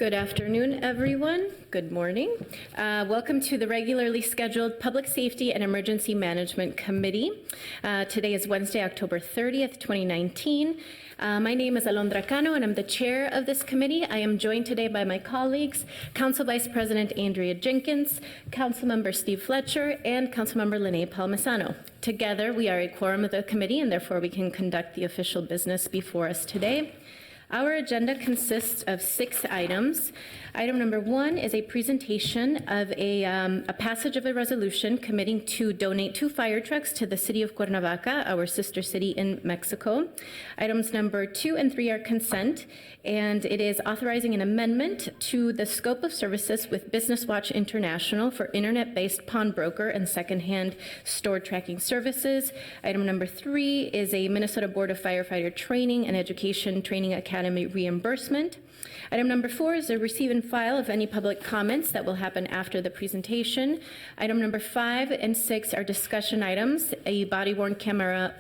Good afternoon, everyone. Good morning. Welcome to the regularly scheduled Public Safety and Emergency Management Committee. Today is Wednesday, October 30th, 2019. My name is Alondra Cano, and I'm the chair of this committee. I am joined today by my colleagues, Council Vice President Andrea Jenkins, Councilmember Steve Fletcher, and Councilmember Lene Palmisano. Together, we are a quorum of the committee, and therefore we can conduct the official business before us today. Our agenda consists of 6 items. Item number 1 is a presentation of a passage of a resolution committing to donate 2 fire trucks to the city of Cuernavaca, our sister city in Mexico. Items number 2 and 3 are consent, and it is authorizing an amendment to the scope of services with Business Watch International for internet-based pawnbroker and secondhand store tracking services. Item number 3 is a Minnesota Board of Firefighter Training and Education Training Academy reimbursement. Item number 4 is a receive and file of any public comments that will happen after the presentation. Item number 5 and 6 are discussion items, a body-worn camera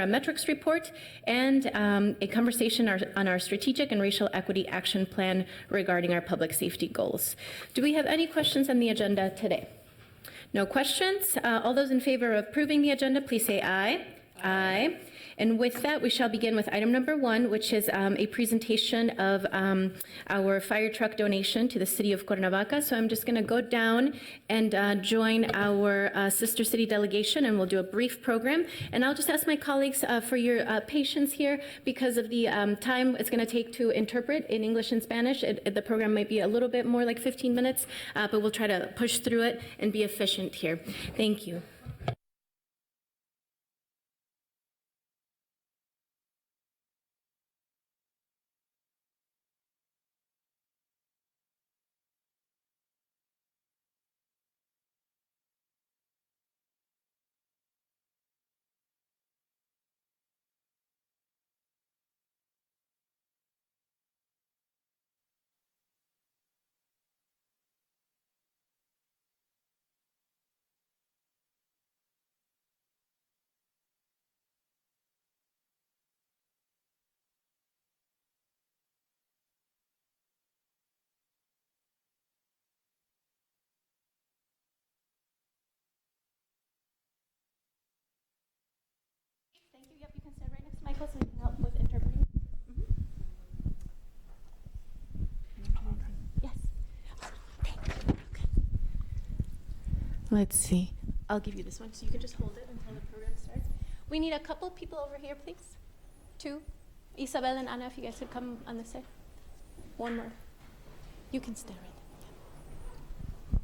metrics report, and a conversation on our strategic and racial equity action plan regarding our public safety goals. Do we have any questions on the agenda today? No questions? All those in favor of approving the agenda, please say aye. Aye. And with that, we shall begin with item number 1, which is a presentation of our fire truck donation to the city of Cuernavaca. So I'm just going to go down and join our sister city delegation, and we'll do a brief program. And I'll just ask my colleagues for your patience here because of the time it's going to take to interpret in English and Spanish. The program might be a little bit more like 15 minutes, but we'll try to push through it and be efficient here. Thank you. Thank you. Yep, you can stand right next to Michael so we can help with interpreting. Yes. Thank you. Okay. Let's see. I'll give you this one so you can just hold it until the program starts. We need a couple people over here, please. 2. Isabel and Anna, if you guys could come on this side. 1 more. You can stay right there.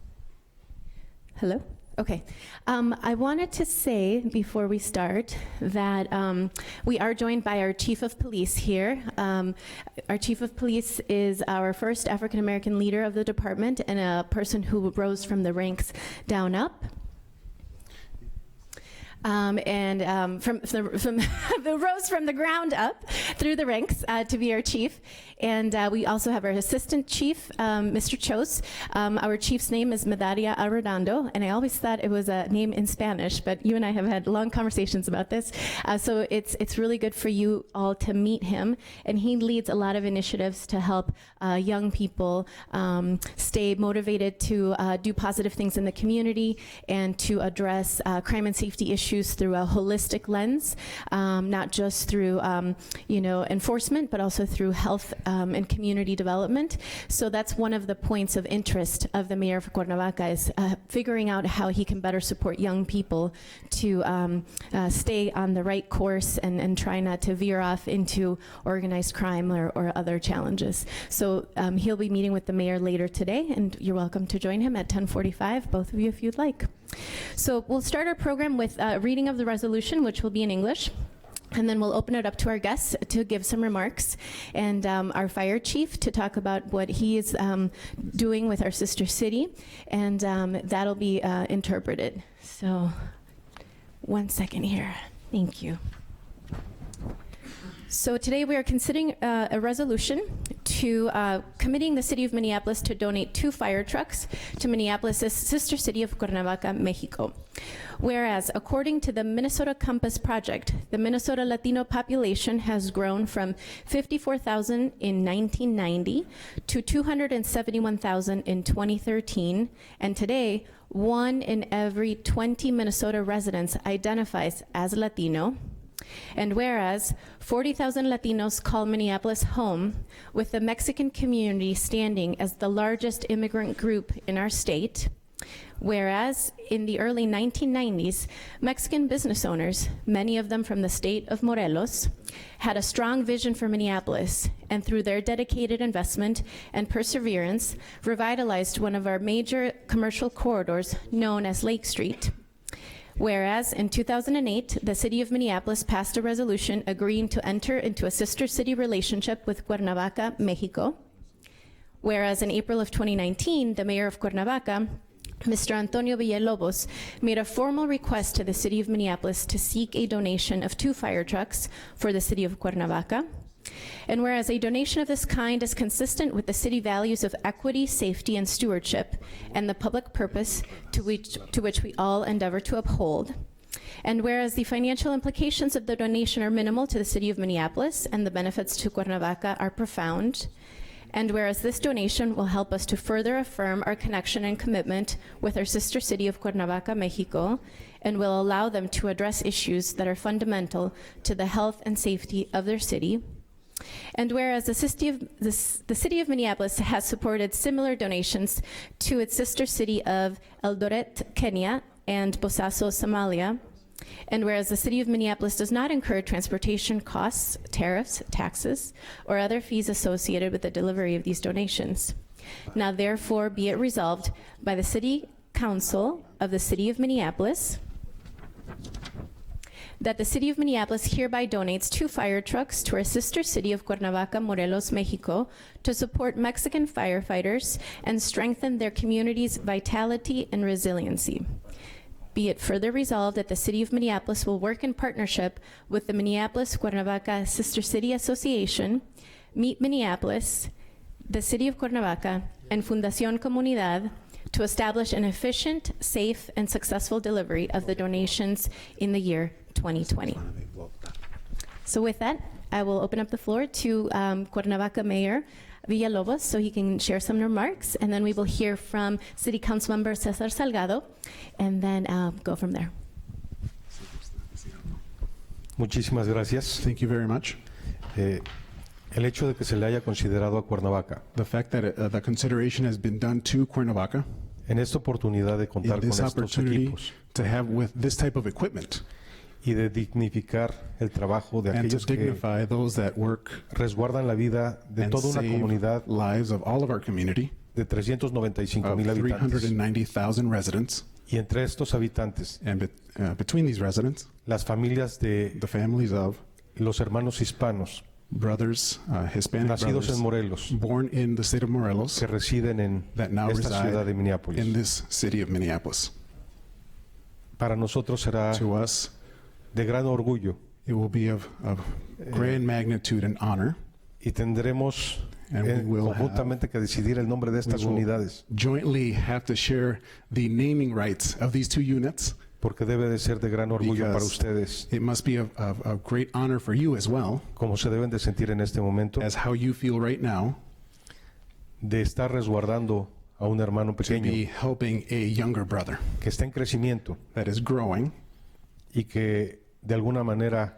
Hello? Okay. I wanted to say before we start that we are joined by our Chief of Police here. Our Chief of Police is our first African-American leader of the department and a person who rose from the ranks down up. From rose from the ground up through the ranks to be our chief. And we also have our assistant chief, Mr. Chos. Our chief's name is Medaria Arredondo, and I always thought it was a name in Spanish, but you and I have had long conversations about this. So it's really good for you all to meet him. And he leads a lot of initiatives to help young people stay motivated to do positive things in the community and to address crime and safety issues through a holistic lens, not just through enforcement, but also through health and community development. So that's one of the points of interest of the mayor of Cuernavaca is figuring out how he can better support young people to stay on the right course and try not to veer off into organized crime or other challenges. So he'll be meeting with the mayor later today, and you're welcome to join him at 10:45, both of you if you'd like. So we'll start our program with a reading of the resolution, which will be in English. And then we'll open it up to our guests to give some remarks, and our fire chief to talk about what he is doing with our sister city, and that'll be interpreted. So 1 second here. Thank you. So today we are considering a resolution to committing the City of Minneapolis to donate 2 fire trucks to Minneapolis' sister city of Cuernavaca, Mexico. Whereas, according to the Minnesota Compass Project, the Minnesota Latino population has grown from 54,000 in 1990 to 271,000 in 2013, and today, 1 in every 20 Minnesota residents identifies as Latino. And whereas 40,000 Latinos call Minneapolis home, with the Mexican community standing as the largest immigrant group in our state, whereas in the early 1990s, Mexican business owners, many of them from the state of Morelos, had a strong vision for Minneapolis, and through their dedicated investment and perseverance, revitalized one of our major commercial corridors known as Lake Street. Whereas in 2008, the City of Minneapolis passed a resolution agreeing to enter into a sister city relationship with Cuernavaca, Mexico. Whereas in April of 2019, the mayor of Cuernavaca, Mr. Antonio Villalobos, made a formal request to the City of Minneapolis to seek a donation of 2 fire trucks for the City of Cuernavaca. And whereas a donation of this kind is consistent with the city values of equity, safety, and stewardship, and the public purpose to which we all endeavor to uphold. And whereas the financial implications of the donation are minimal to the City of Minneapolis and the benefits to Cuernavaca are profound. And whereas this donation will help us to further affirm our connection and commitment with our sister city of Cuernavaca, Mexico, and will allow them to address issues that are fundamental to the health and safety of their city. And whereas the City of Minneapolis has supported similar donations to its sister city of Eldoret, Kenya, and Bosaso, Somalia, and whereas the City of Minneapolis does not incur transportation costs, tariffs, taxes, or other fees associated with the delivery of these donations. Now therefore be it resolved by the City Council of the City of Minneapolis that the City of Minneapolis hereby donates 2 fire trucks to our sister city of Cuernavaca, Morelos, Mexico, to support Mexican firefighters and strengthen their community's vitality and resiliency. Be it further resolved that the City of Minneapolis will work in partnership with the Minneapolis-Cuernavaca Sister City Association, Meet Minneapolis, the City of Cuernavaca, and Fundación Comunidad to establish an efficient, safe, and successful delivery of the donations in the year 2020. So with that, I will open up the floor to Cuernavaca Mayor Villalobos so he can share some remarks, and then we will hear from City Council Member Cesar Salgado, and then go from there. Muchísimas gracias. Thank you very much. El hecho de que se le haya considerado a Cuernavaca The fact that the consideration has been done to Cuernavaca en esta oportunidad de in contar con this estos opportunity equipos to have with this type of equipment y de dignificar el trabajo de and to aquellos que dignify those that work resguardan la vida de and toda una save comunidad lives of all of our community de of 395,000 habitantes. 390,000 residents, Y entre estos habitantes, and between these residents, las familias de the families of los hermanos hispanos brothers, Hispanic nacidos brothers, en Morelos born in the state of Morelos, que residen en that now esta ciudad de reside Minneapolis. in this city of Minneapolis. Para nosotros será To us, de gran orgullo it will be of grand magnitude and honor. y tendremos And we will conjuntamente que decidir el nombre de estas we will unidades, jointly have to share the naming rights of these 2 units, porque debe de ser de gran orgullo para because ustedes, it must be of great honor for you as well, como se deben de sentir en este momento, as how you feel right now, de estar resguardando a un hermano to be pequeño helping a younger brother que está en crecimiento that is growing, y que de alguna manera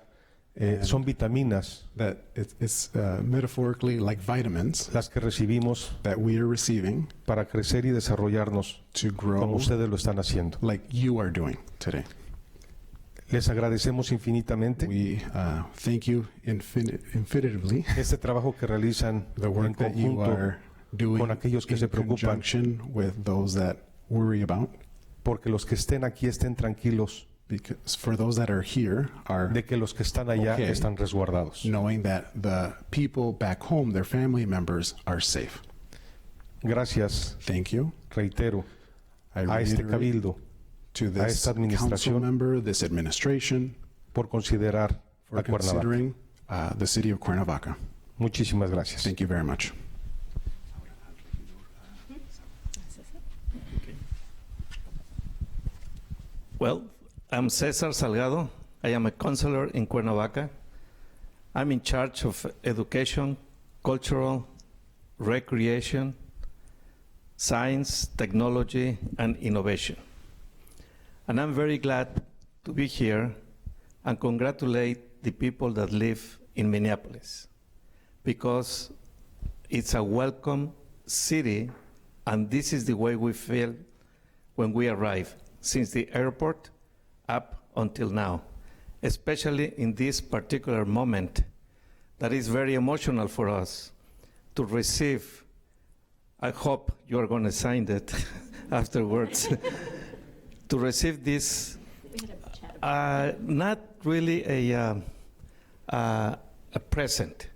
son vitaminas that it's metaphorically like vitamins las que recibimos that we are receiving para crecer y desarrollarnos to como grow ustedes lo están haciendo. like you are doing today. Les agradecemos infinitamente We thank you infinitively este trabajo que realizan the en work that you conjunto are doing con aquellos que se in preocupan conjunction with those that worry about, porque los que estén aquí estén tranquilos because for those that are here are de que los que están allá Okay. están resguardados. knowing that the people back home, their family members, are safe. Gracias, Thank you. reitero, I a este reiterate cabildo to a this esta administración council member, this administration, por considerar for a Cuernavaca. considering the city of Cuernavaca. Muchísimas gracias. Thank you very much. Well, I'm Cesar Salgado. I am a counselor in Cuernavaca. I'm in charge of education, cultural, recreation, science, technology, and innovation. And I'm very glad to be here and congratulate the people that live in Minneapolis, because it's a welcome city, and this is the way we feel when we arrive, since the airport up until now, especially in this particular moment that is very emotional for us to receive. I hope you are going to sign it afterwards. To receive this, not really a present,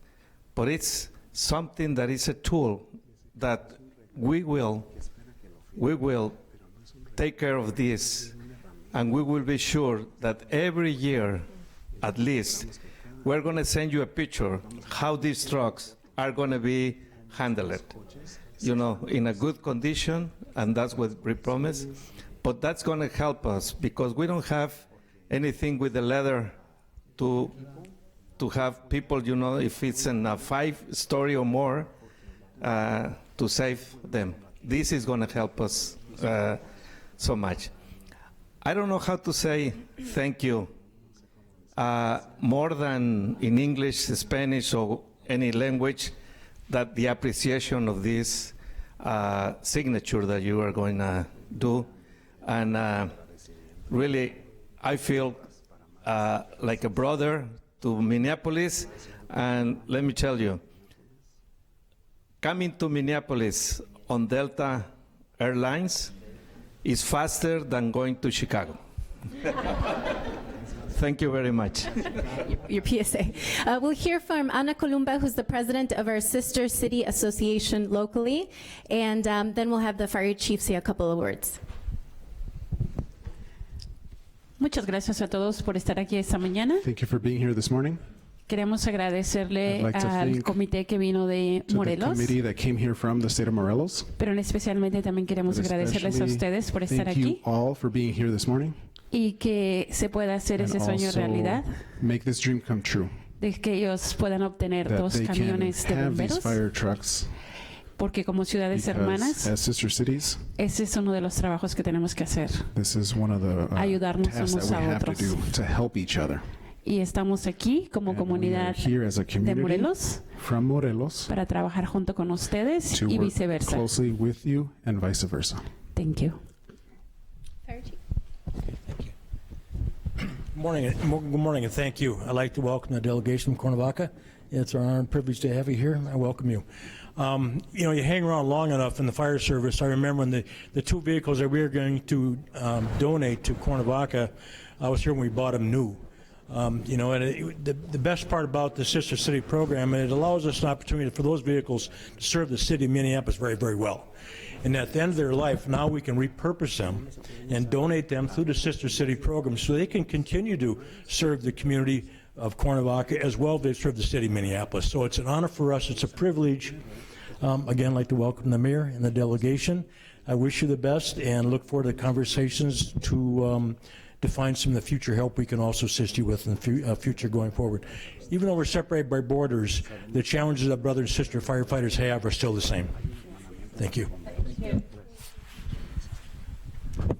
but it's something that is a tool that we will take care of this, and we will be sure that every year, at least, we're going to send you a picture how these trucks are going to be handled, you know, in a good condition, and that's what we promise. But that's going to help us, because we don't have anything with the leather to have people, you know, if it's in a 5-story or more, to save them. This is going to help us so much. I don't know how to say thank you more than in English, Spanish, or any language, that the appreciation of this signature that you are going to do. And really, I feel like a brother to Minneapolis. And let me tell you, coming to Minneapolis on Delta Airlines is faster than going to Chicago. Thank you very much. Your PSA. We'll hear from Ana Columba, who's the president of our Sister City Association locally, and then we'll have the fire chief say a couple of words. Muchas gracias a todos por estar aquí esta mañana. Thank you for being here this morning. Queremos agradecerle I'd like to al thank comité que vino de To the Morelos, committee that came here from the state of Morelos. pero especialmente también queremos But agradecerles a especially ustedes por estar thank you aquí all for being here this morning. y que se pueda hacer And ese sueño also realidad, make this dream come true. de que ellos puedan obtener That 2 they can camiones de have these bomberos, fire trucks, porque como ciudades because hermanas, as sister cities, ese es uno de los trabajos que tenemos que hacer. this is one of the Ayudarnos tasks unos that we a have to otros. do to help each other. Y estamos aquí como And we are comunidad here as a de community Morelos from Morelos para trabajar junto con ustedes to y work viceversa. closely with you and vice versa. Thank you. Fire chief. Good morning, and thank you. I'd like to welcome the delegation from Cuernavaca. It's our honor and privilege to have you here. I welcome you. You know, you hang around long enough in the fire service. I remember when the 2 vehicles that we were going to donate to Cuernavaca, I was here when we bought them new. You know, and the best part about the Sister City program, it allows us an opportunity for those vehicles to serve the city of Minneapolis very, very well. And at the end of their life, now we can repurpose them and donate them through the Sister City program so they can continue to serve the community of Cuernavaca as well as they serve the city of Minneapolis. So it's an honor for us. It's a privilege. Again, I'd like to welcome the mayor and the delegation. I wish you the best and look forward to conversations to find some of the future help we can also assist you with in the future going forward. Even though we're separated by borders, the challenges that brother and sister firefighters have are still the same. Thank you.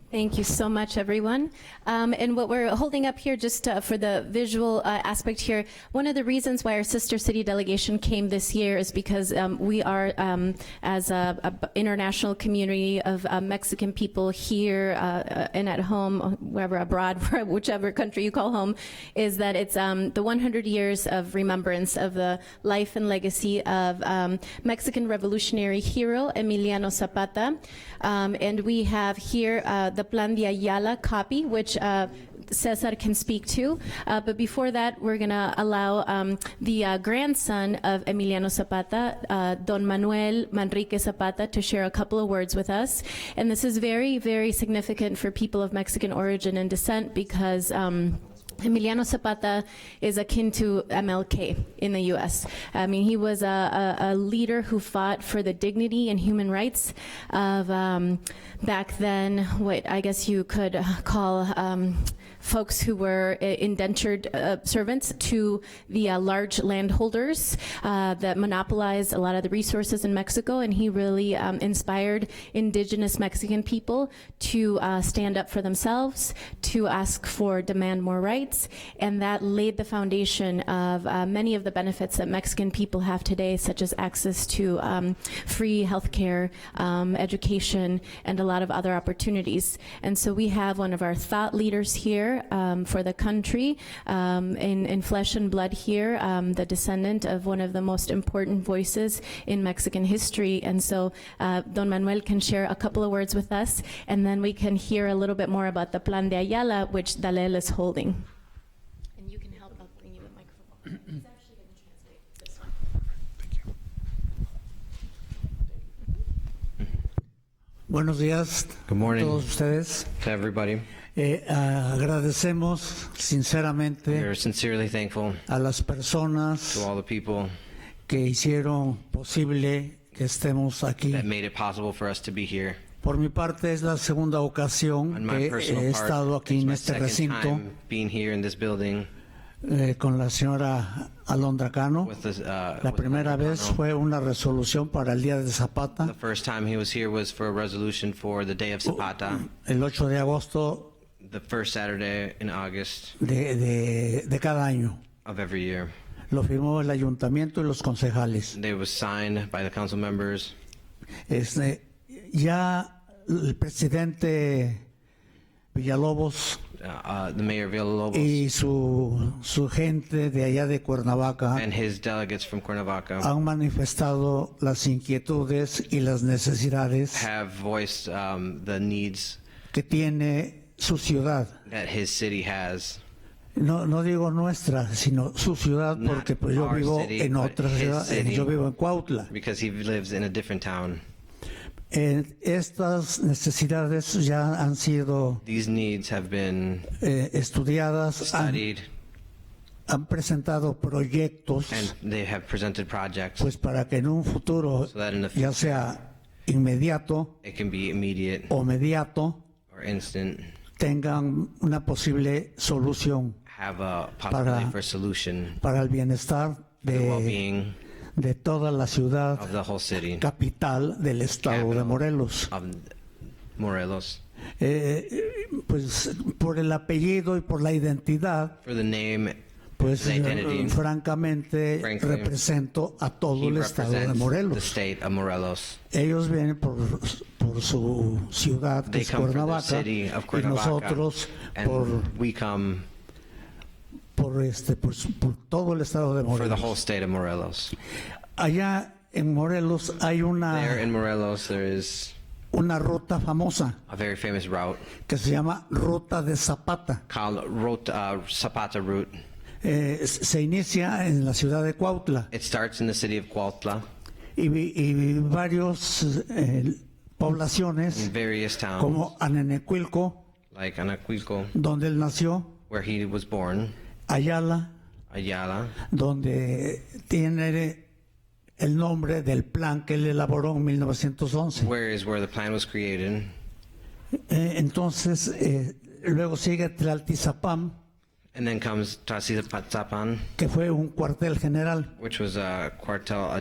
Thank you so much, everyone. And what we're holding up here, just for the visual aspect here, one of the reasons why our sister city delegation came this year is because we are, as an international community of Mexican people here and at home, wherever abroad, whichever country you call home, is that it's the 100 years of remembrance of the life and legacy of Mexican revolutionary hero Emiliano Zapata. And we have here the Plan de Ayala copy, which Cesar can speak to. But before that, we're going to allow the grandson of Emiliano Zapata, Don Manuel Manrique Zapata, to share a couple of words with us. And this is very, very significant for people of Mexican origin and descent because Emiliano Zapata is akin to MLK in the U.S. I mean, he was a leader who fought for the dignity and human rights of back then what I guess you could call folks who were indentured servants to the large landholders that monopolized a lot of the resources in Mexico, and he really inspired indigenous Mexican people to stand up for themselves, to ask for, demand more rights, and that laid the foundation of many of the benefits that Mexican people have today, such as access to free healthcare, education, and a lot of other opportunities. And so we have one of our thought leaders here for the country, in flesh and blood here, the descendant of one of the most important voices in Mexican history. And so Don Manuel can share a couple of words with us, and then we can hear a little bit more about the Plan de Ayala, which Dalel is holding. And you can help, I'll bring you a microphone. He's actually going to translate this one. Buenos días Good morning a todos ustedes. to everybody. Agradecemos We sinceramente are sincerely thankful a las personas to all the people que hicieron posible que estemos aquí. that made it possible for us to be here. Por mi parte es la segunda ocasión On my que personal he part, estado aquí it's en my este second recinto time being here in this building con la señora Alondra Cano. with this, La with primera Alondra vez Cano. fue una resolución para el Día de Zapata, The first time he was here was for a resolution for the Day of Zapata, el 8 de agosto the first Saturday in August de cada año. of every year. Lo firmó el ayuntamiento y los concejales. They was signed by the council members. Ya el presidente Villalobos The mayor Villalobos y su gente de allá de Cuernavaca and his delegates from Cuernavaca han manifestado las inquietudes y las necesidades have voiced the needs que tiene su ciudad. that his city has. No digo nuestra, sino su ciudad, Not porque pues yo our vivo city, en but otra his ciudad, city. yo vivo en Cuautla. Because he lives in a different town. Estas necesidades ya han sido These needs have been estudiadas, studied han presentado proyectos and they have presented projects pues para que en un futuro, so that in the ya future sea inmediato it can be immediate o mediato, or instant, tengan una posible solución have a possibility Para- for a solution para el bienestar for the de well-being toda la ciudad of the whole city, capital del estado de Capital. Morelos. of Morelos. Pues por el apellido y por la identidad, For the name, pues his identity, francamente Frankly, represento a todo he el estado de represents the Morelos. state of Morelos. Ellos vienen por su ciudad, que They es come from the Cuernavaca, city of y Cuernavaca, nosotros and por we come por todo el estado de for the whole Morelos. state of Morelos. Allá en Morelos hay There in Morelos, there is una ruta famosa a very famous route que se llama Ruta de Zapata. called Zapata Route. Se inicia en la ciudad de Cuautla It starts in the city of Cuautla, y varios poblaciones in various towns, como Anenecuilco, like Anacuilco, donde él nació, where he was born, Ayala, Ayala, donde tiene el nombre del plan que él elaboró en 1911. where the plan was created. Entonces, luego sigue Tlaltizapán, And then comes Tlaxizapatzapan, que fue un cuartel general, which was a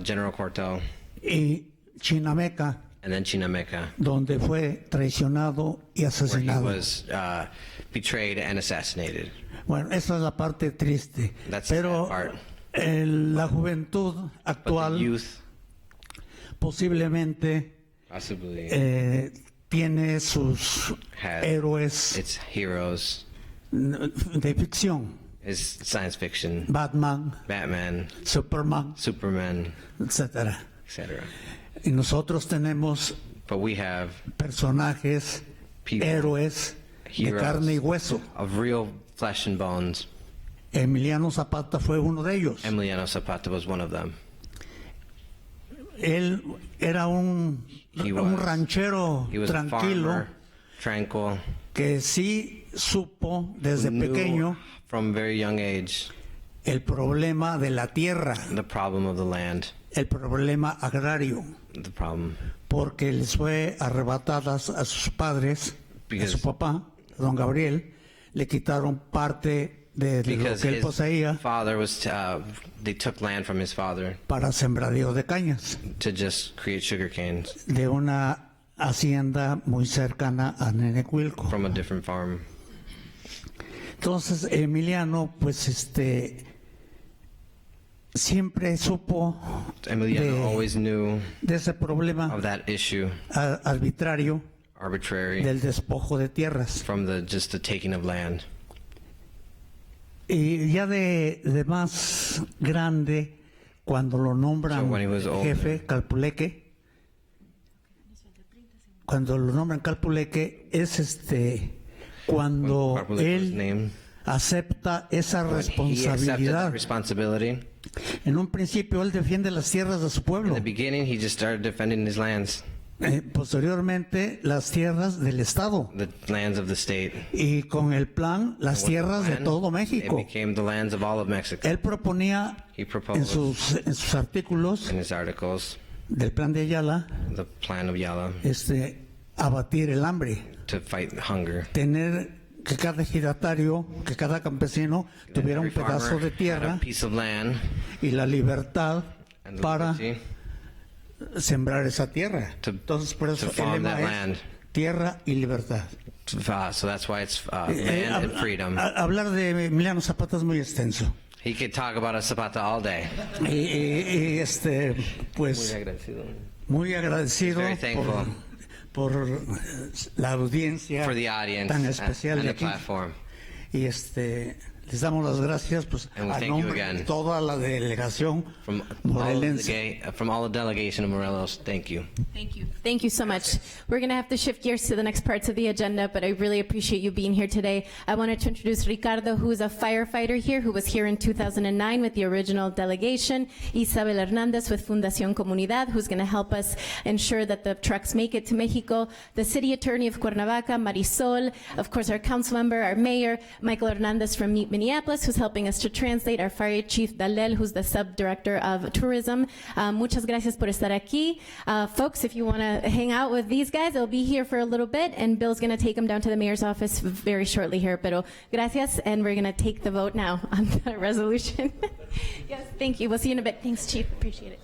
general quartel, y Chinameca, and then Chinameca, donde fue traicionado y where he asesinado. was betrayed and assassinated. Bueno, esa es la parte triste. That's the Pero sad part. la juventud But the actual youth posiblemente possibly tiene sus has héroes its heroes, de ficción. is science fiction, Batman, Batman, Superman, Superman, etcétera. etc. Y nosotros tenemos But we have personajes, People, héroes de heroes carne y hueso. of real flesh and bones. Emiliano Zapata fue uno de ellos. Emiliano Zapata was one of them. Él era un He was ranchero a tranquilo farmer, tranquil, que sí supo desde knew pequeño from very young age el problema de la tierra, the problem of the land, el problema agrario, the problem porque les fue arrebatadas a sus padres, a su papá, don Gabriel, le quitaron parte de lo because que él his poseía father was they took land from his father para sembradío de cañas, to just create sugar canes de una hacienda muy cercana a Nenecuilco. from a different farm. Entonces Emiliano, pues siempre supo Emiliano always knew de ese problema of that issue, arbitrario arbitrary, del despojo de tierras. from just the taking of land. Y ya de más grande, cuando lo nombran So when he was older. jefe Calpuleque, cuando lo nombran Calpuleque, es cuando When Calpuleque was él named, acepta esa when he accepted responsabilidad. that responsibility, En un principio él defiende las tierras de su in pueblo, the beginning he just started defending his lands, posteriormente las tierras del Estado the lands of the state. y con el plan las With the tierras de plan, todo it México. became the lands of all of Mexico. Él proponía He en proposed sus artículos in his articles del plan de Ayala the plan of Yala abatir el hambre, to fight hunger. tener que cada ejidatario, que cada campesino tuviera un Every pedazo farmer de had a tierra piece of land y la libertad and the para liberty sembrar esa tierra. To- Entonces por eso to el farm lema that es land. tierra y libertad. So that's why it's land and freedom. Hablar de Emiliano Zapata es muy extenso. He could talk about a Zapata all day. Y pues muy agradecido Very thankful por la audiencia for the audience tan especial and de the aquí. platform. Y les damos las gracias pues And we a thank you nombre again. de toda la delegación From morelense. all the delegation of Morelos, thank you. Thank you. Thank you so much. We're going to have to shift gears to the next parts of the agenda, but I really appreciate you being here today. I wanted to introduce Ricardo, who is a firefighter here, who was here in 2009 with the original delegation. Isabel Hernandez with Fundación Comunidad, who's going to help us ensure that the trucks make it to Mexico. The city attorney of Cuernavaca, Marisol. Of course, our council member, our mayor, Michael Hernandez from Minneapolis, who's helping us to translate. Our fire chief, Dalel, who's the sub-director of tourism. Muchas gracias por estar aquí. Folks, if you want to hang out with these guys, they'll be here for a little bit, and Bill's going to take them down to the mayor's office very shortly here. Pero gracias, and we're going to take the vote now on the resolution. Yes, thank you. We'll see you in a bit. Thanks, Chief. Appreciate it.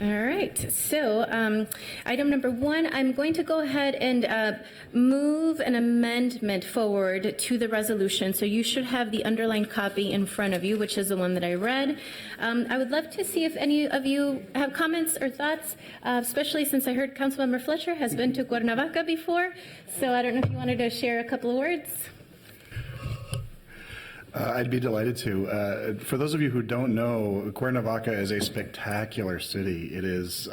All right, so item number 1, I'm going to go ahead and move an amendment forward to the resolution. So you should have the underlined copy in front of you, which is the one that I read. I would love to see if any of you have comments or thoughts, especially since I heard Councilmember Fletcher has been to Cuernavaca before. So I don't know if you wanted to share a couple of words. I'd be delighted to. For those of you who don't know, Cuernavaca is a spectacular city. It is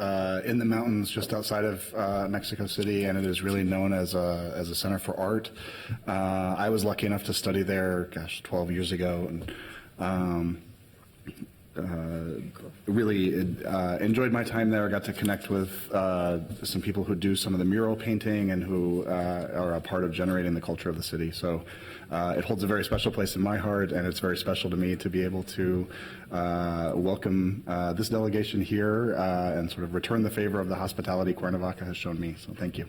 in the mountains just outside of Mexico City, and it is really known as a center for art. I was lucky enough to study there, 12 years ago, and really enjoyed my time there. I got to connect with some people who do some of the mural painting and who are a part of generating the culture of the city. So it holds a very special place in my heart, and it's very special to me to be able to welcome this delegation here and sort of return the favor of the hospitality Cuernavaca has shown me. So thank you.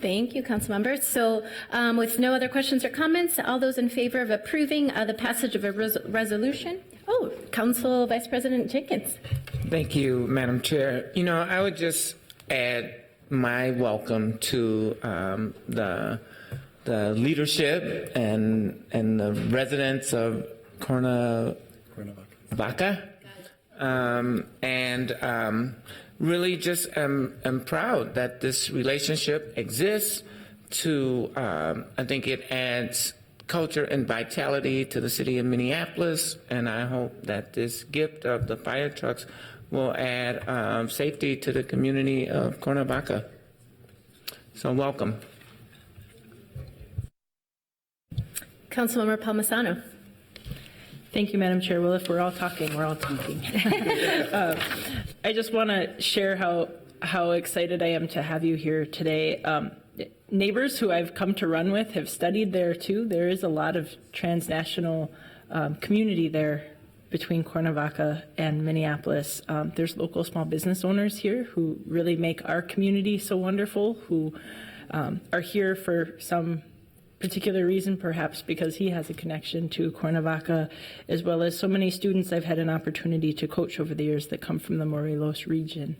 Thank you, council members. So with no other questions or comments, all those in favor of approving the passage of a resolution? Oh, Council Vice President Jenkins. Thank you, Madam Chair. You know, I would just add my welcome to the leadership and the residents of Cuernavaca. Really just am proud that this relationship exists. I think it adds culture and vitality to the city of Minneapolis, and I hope that this gift of the fire trucks will add safety to the community of Cuernavaca. So welcome. Councilmember Palmisano. Thank you, Madam Chair. Well, if we're all talking, we're all talking. I just want to share how excited I am to have you here today. Neighbors who I've come to run with have studied there too. There is a lot of transnational community there between Cuernavaca and Minneapolis. There's local small business owners here who really make our community so wonderful, who are here for some particular reason, perhaps because he has a connection to Cuernavaca, as well as so many students I've had an opportunity to coach over the years that come from the Morelos region.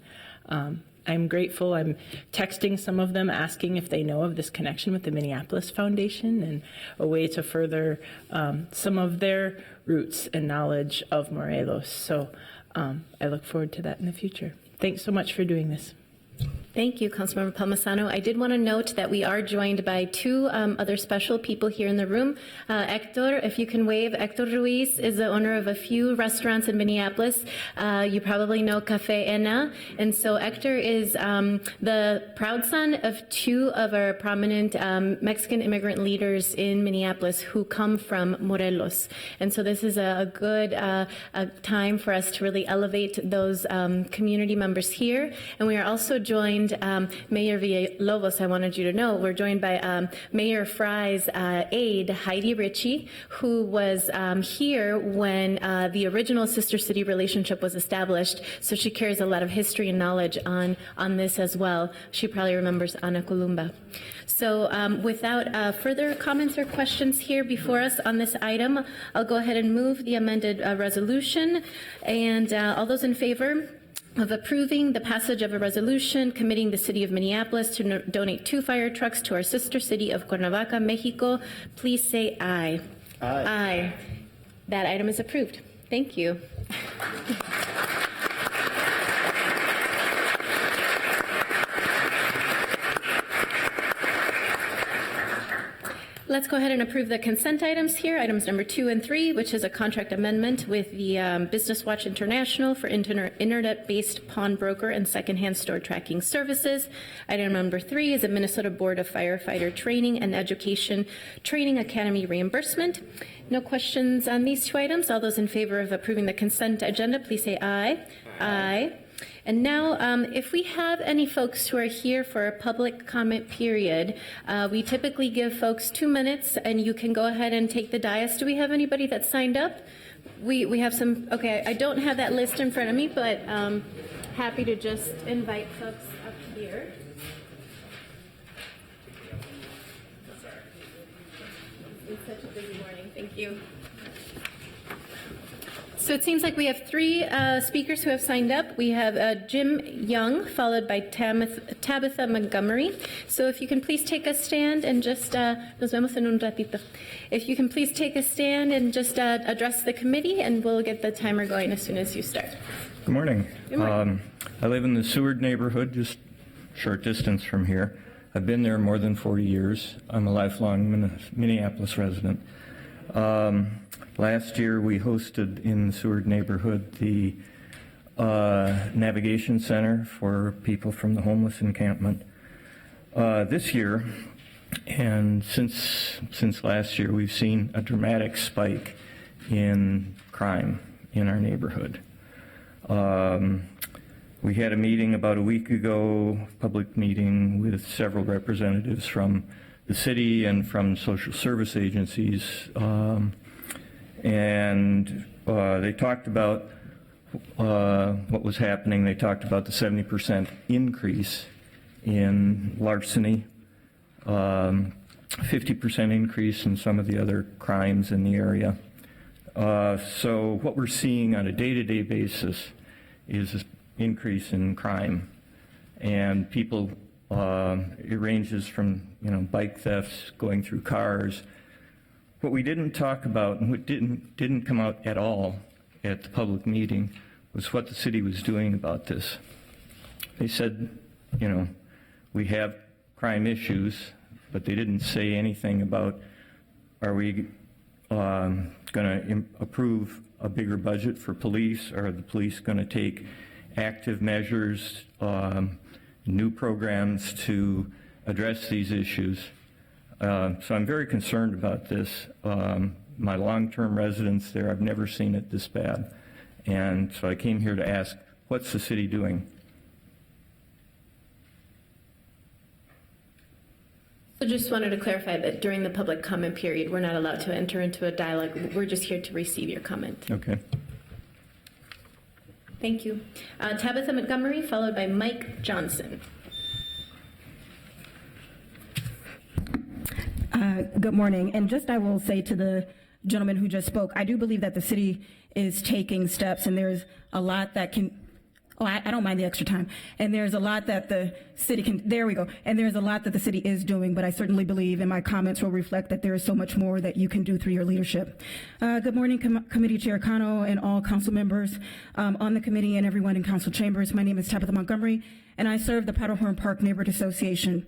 I'm grateful. I'm texting some of them asking if they know of this connection with the Minneapolis Foundation and a way to further some of their roots and knowledge of Morelos. So I look forward to that in the future. Thanks so much for doing this. Thank you, Councilmember Palmisano. I did want to note that we are joined by two other special people here in the room. Hector, if you can wave. Hector Ruiz is the owner of a few restaurants in Minneapolis. You probably know Café Ena. And so Hector is the proud son of two of our prominent Mexican immigrant leaders in Minneapolis who come from Morelos. And so this is a good time for us to really elevate those community members here. And we are also joined, Mayor Villalobos, I wanted you to know, we're joined by Mayor Fry's aide, Heidi Ritchie, who was here when the original sister city relationship was established. So she carries a lot of history and knowledge on this as well. She probably remembers Ana Columba. So without further comments or questions here before us on this item, I'll go ahead and move the amended resolution. And all those in favor of approving the passage of a resolution committing the city of Minneapolis to donate 2 fire trucks to our sister city of Cuernavaca, Mexico, please say aye. Aye. Aye. That item is approved. Thank you. Let's go ahead and approve the consent items here. Items number 2 and 3, which is a contract amendment with the Business Watch International for internet-based pawnbroker and secondhand store tracking services. Item number 3 is a Minnesota Board of Firefighter Training and Education Training Academy reimbursement. No questions on these 2 items. All those in favor of approving the consent agenda, please say aye. Aye. And now, if we have any folks who are here for a public comment period, we typically give folks 2 minutes, and you can go ahead and take the dais. Do we have anybody that signed up? We have some. Okay, I don't have that list in front of me, but happy to just invite folks up here. It's such a busy morning. Thank you. So it seems like we have 3 speakers who have signed up. We have Jim Young, followed by Tabitha Montgomery. So if you can please take a stand and just, nos vemos en un ratito. If you can please take a stand and just address the committee, and we'll get the timer going as soon as you start. Good morning. Good morning. I live in the Seward neighborhood, just a short distance from here. I've been there more than 40 years. I'm a lifelong Minneapolis resident. Last year, we hosted in the Seward neighborhood the Navigation Center for people from the homeless encampment. This year, and since last year, we've seen a dramatic spike in crime in our neighborhood. We had a meeting about a week ago, public meeting with several representatives from the city and from social service agencies. And they talked about what was happening. They talked about the 70% increase in larceny, 50% increase in some of the other crimes in the area. So what we're seeing on a day-to-day basis is an increase in crime. And people, it ranges from, bike thefts, going through cars. What we didn't talk about, and what didn't come out at all at the public meeting, was what the city was doing about this. They said, we have crime issues, but they didn't say anything about, are we going to approve a bigger budget for police? Are the police going to take active measures, new programs to address these issues. So I'm very concerned about this. My long-term residence there, I've never seen it this bad. And so I came here to ask, what's the city doing? So just wanted to clarify that during the public comment period, we're not allowed to enter into a dialogue. We're just here to receive your comment. Okay. Thank you. Tabitha Montgomery, followed by Mike Johnson. Good morning. And just I will say to the gentleman who just spoke, I do believe that the city is taking steps, and there's a lot that can, I don't mind the extra time. And there's a lot that the city can, there we go. And there's a lot that the city is doing, but I certainly believe, and my comments will reflect, that there is so much more that you can do through your leadership. Good morning, Committee Chair Cano and all council members on the committee and everyone in council chambers. My name is Tabitha Montgomery, and I serve the Powderhorn Park Neighborhood Association.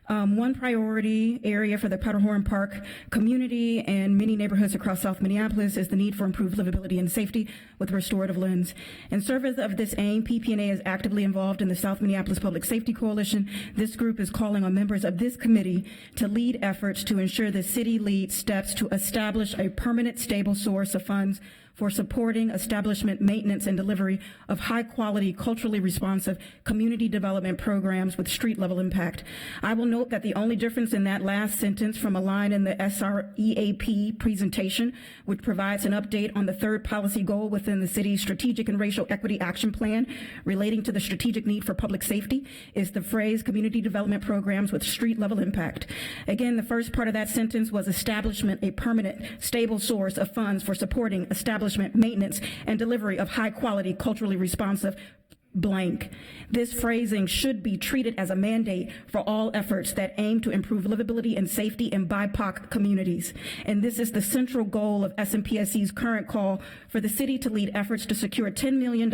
One priority area for the Powderhorn Park community and many neighborhoods across South Minneapolis is the need for improved livability and safety with restorative lens. In service of this aim, PPNA is actively involved in the South Minneapolis Public Safety Coalition. This group is calling on members of this committee to lead efforts to ensure the city leads steps to establish a permanent, stable source of funds for supporting establishment, maintenance, and delivery of high-quality, culturally responsive community development programs with street-level impact. I will note that the only difference in that last sentence from a line in the SREAP presentation, which provides an update on the third policy goal within the city's Strategic and Racial Equity Action Plan relating to the strategic need for public safety, is the phrase community development programs with street-level impact. Again, the first part of that sentence was establishment, a permanent, stable source of funds for supporting establishment, maintenance, and delivery of high-quality, culturally responsive blank. This phrasing should be treated as a mandate for all efforts that aim to improve livability and safety in BIPOC communities. And this is the central goal of SMPSC's current call for the city to lead efforts to secure $10 million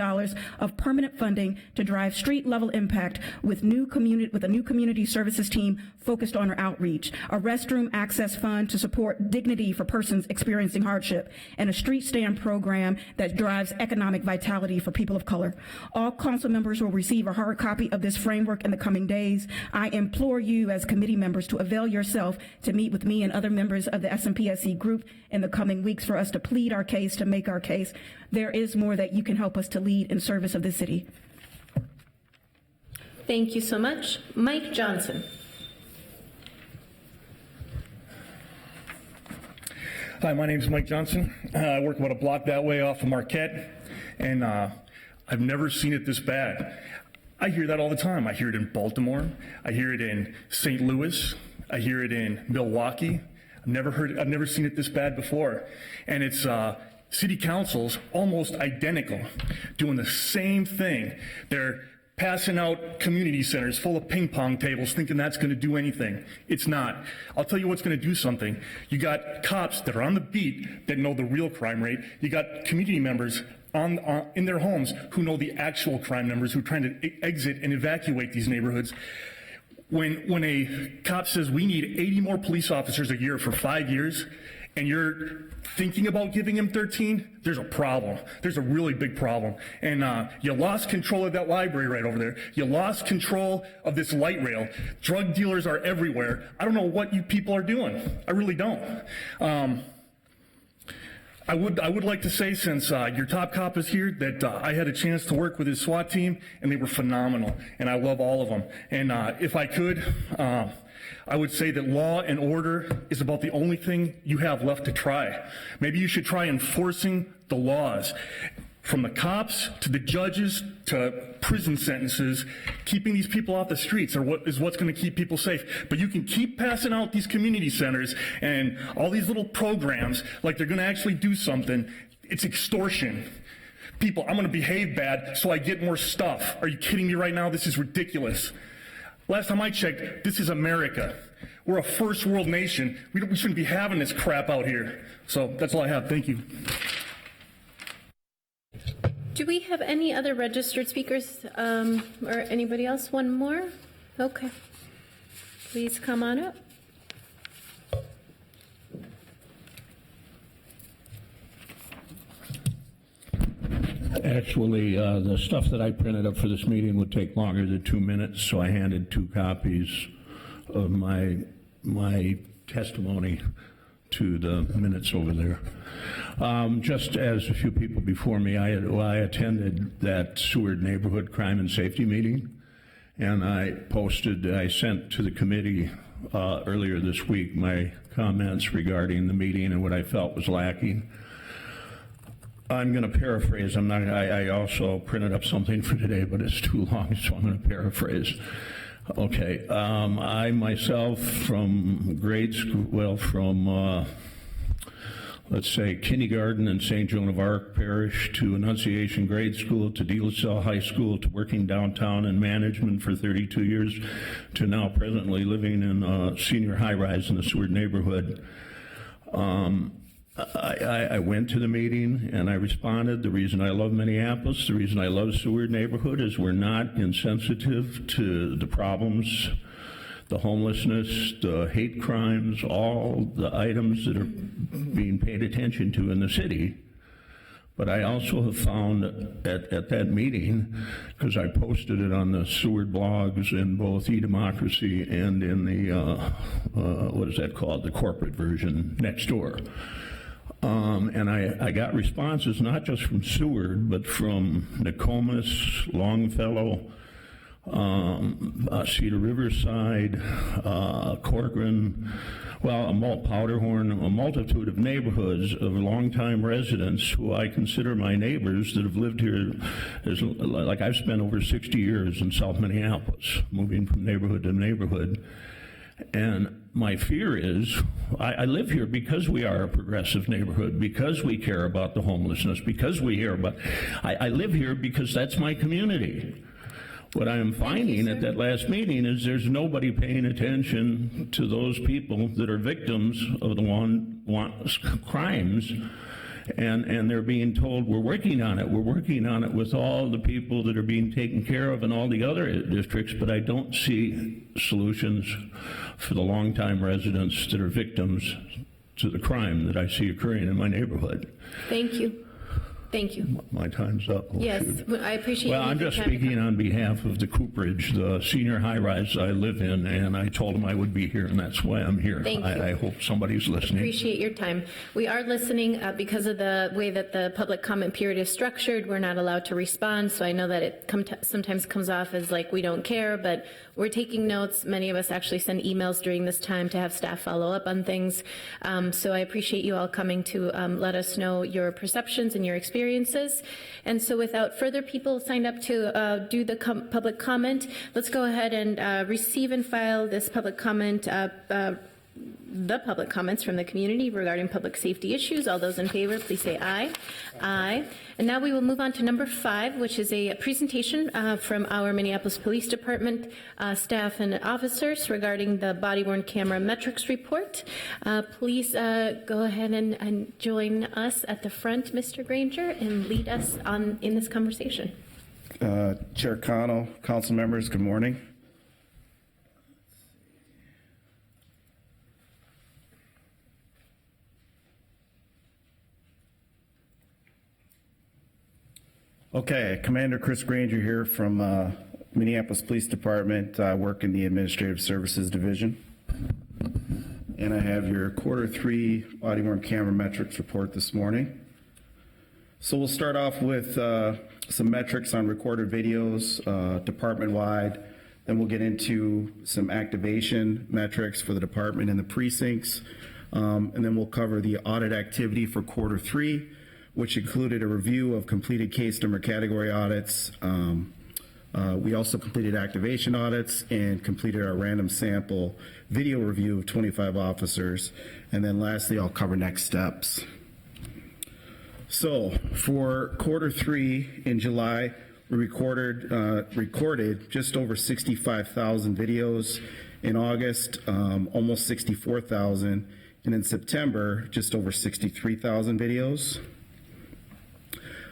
of permanent funding to drive street-level impact with a new community services team focused on outreach, a restroom access fund to support dignity for persons experiencing hardship, and a street stand program that drives economic vitality for people of color. All council members will receive a hard copy of this framework in the coming days. I implore you as committee members to avail yourself to meet with me and other members of the SMPSC group in the coming weeks for us to plead our case, to make our case. There is more that you can help us to lead in service of the city. Thank you so much. Mike Johnson. Hi, my name is Mike Johnson. I work about a block that way off of Marquette, and I've never seen it this bad. I hear that all the time. I hear it in Baltimore. I hear it in St. Louis. I hear it in Milwaukee. I've never seen it this bad before. And it's city councils almost identical, doing the same thing. They're passing out community centers full of ping pong tables thinking that's going to do anything. It's not. I'll tell you what's going to do something. You got cops that are on the beat that know the real crime rate. You got community members in their homes who know the actual crime numbers, who are trying to exit and evacuate these neighborhoods. When a cop says we need 80 more police officers a year for 5 years, and you're thinking about giving him 13, there's a problem. There's a really big problem. And you lost control of that library right over there. You lost control of this light rail. Drug dealers are everywhere. I don't know what you people are doing. I really don't. I would like to say, since your top cop is here, that I had a chance to work with his SWAT team, and they were phenomenal, and I love all of them. And if I could, I would say that law and order is about the only thing you have left to try. Maybe you should try enforcing the laws. From the cops to the judges to prison sentences, keeping these people off the streets is what's going to keep people safe. But you can keep passing out these community centers and all these little programs like they're going to actually do something. It's extortion. People, I'm going to behave bad so I get more stuff. Are you kidding me right now? This is ridiculous. Last time I checked, this is America. We're a first world nation. We shouldn't be having this crap out here. So that's all I have. Thank you. Do we have any other registered speakers or anybody else? One more? Okay. Please come on up. Actually, the stuff that I printed up for this meeting would take longer than 2 minutes, so I handed 2 copies of my testimony to the minutes over there. Just as a few people before me, I attended that Seward Neighborhood Crime and Safety meeting, and I sent to the committee earlier this week my comments regarding the meeting and what I felt was lacking. I'm going to paraphrase. I also printed up something for today, but it's too long, so I'm going to paraphrase. Okay. I myself, from grade school, let's say kindergarten in St. Joan of Arc Parish, to Annunciation Grade School, to De La Salle High School, to working downtown in management for 32 years, to now presently living in a senior high-rise in the Seward neighborhood. I went to the meeting and I responded. The reason I love Minneapolis, the reason I love Seward neighborhood is we're not insensitive to the problems, the homelessness, the hate crimes, all the items that are being paid attention to in the city. But I also have found at that meeting, because I posted it on the Seward blogs in both E-Democracy and in the, what is that called, the corporate version next door. And I got responses not just from Seward, but from Nokomis, Longfellow, Cedar Riverside, Corcoran, well, Powderhorn, a multitude of neighborhoods of longtime residents who I consider my neighbors that have lived here, like I've spent over 60 years in South Minneapolis, moving from neighborhood to neighborhood. And my fear is, I live here because we are a progressive neighborhood, because we care about the homelessness, because we hear about, I live here because that's my community. What I am finding at that last meeting is there's nobody paying attention to those people that are victims of the crimes, and they're being told, we're working on it with all the people that are being taken care of in all the other districts, but I don't see solutions for the longtime residents that are victims to the crime that I see occurring in my neighborhood. Thank you. Thank you. My time's up. Yes, I appreciate. Well, I'm just speaking on behalf of the Cooperage, the senior high-rise I live in, and I told them I would be here, and that's why I'm here. Thank you. I hope somebody's listening. Appreciate your time. We are listening because of the way that the public comment period is structured. We're not allowed to respond, so I know that it sometimes comes off as like we don't care, but we're taking notes. Many of us actually send emails during this time to have staff follow up on things. So I appreciate you all coming to let us know your perceptions and your experiences. And so without further people signed up to do the public comment, let's go ahead and receive and file this public comment, the public comments from the community regarding public safety issues. All those in favor, please say aye. Aye. And now we will move on to number 5, which is a presentation from our Minneapolis Police Department staff and officers regarding the body-worn camera metrics report. Please go ahead and join us at the front, Mr. Granger, and lead us on in this conversation. Chair Connell, council members, good morning. Okay, Commander Chris Granger here from Minneapolis Police Department. I work in the Administrative Services Division. And I have your Q3 body-worn camera metrics report this morning. So we'll start off with some metrics on recorded videos department-wide. Then we'll get into some activation metrics for the department and the precincts. And then we'll cover the audit activity for Q3, which included a review of completed case number category audits. We also completed activation audits and completed our random sample video review of 25 officers. And then lastly, I'll cover next steps. So for Q3 in July, we recorded just over 65,000 videos. In August, almost 64,000. And in September, just over 63,000 videos.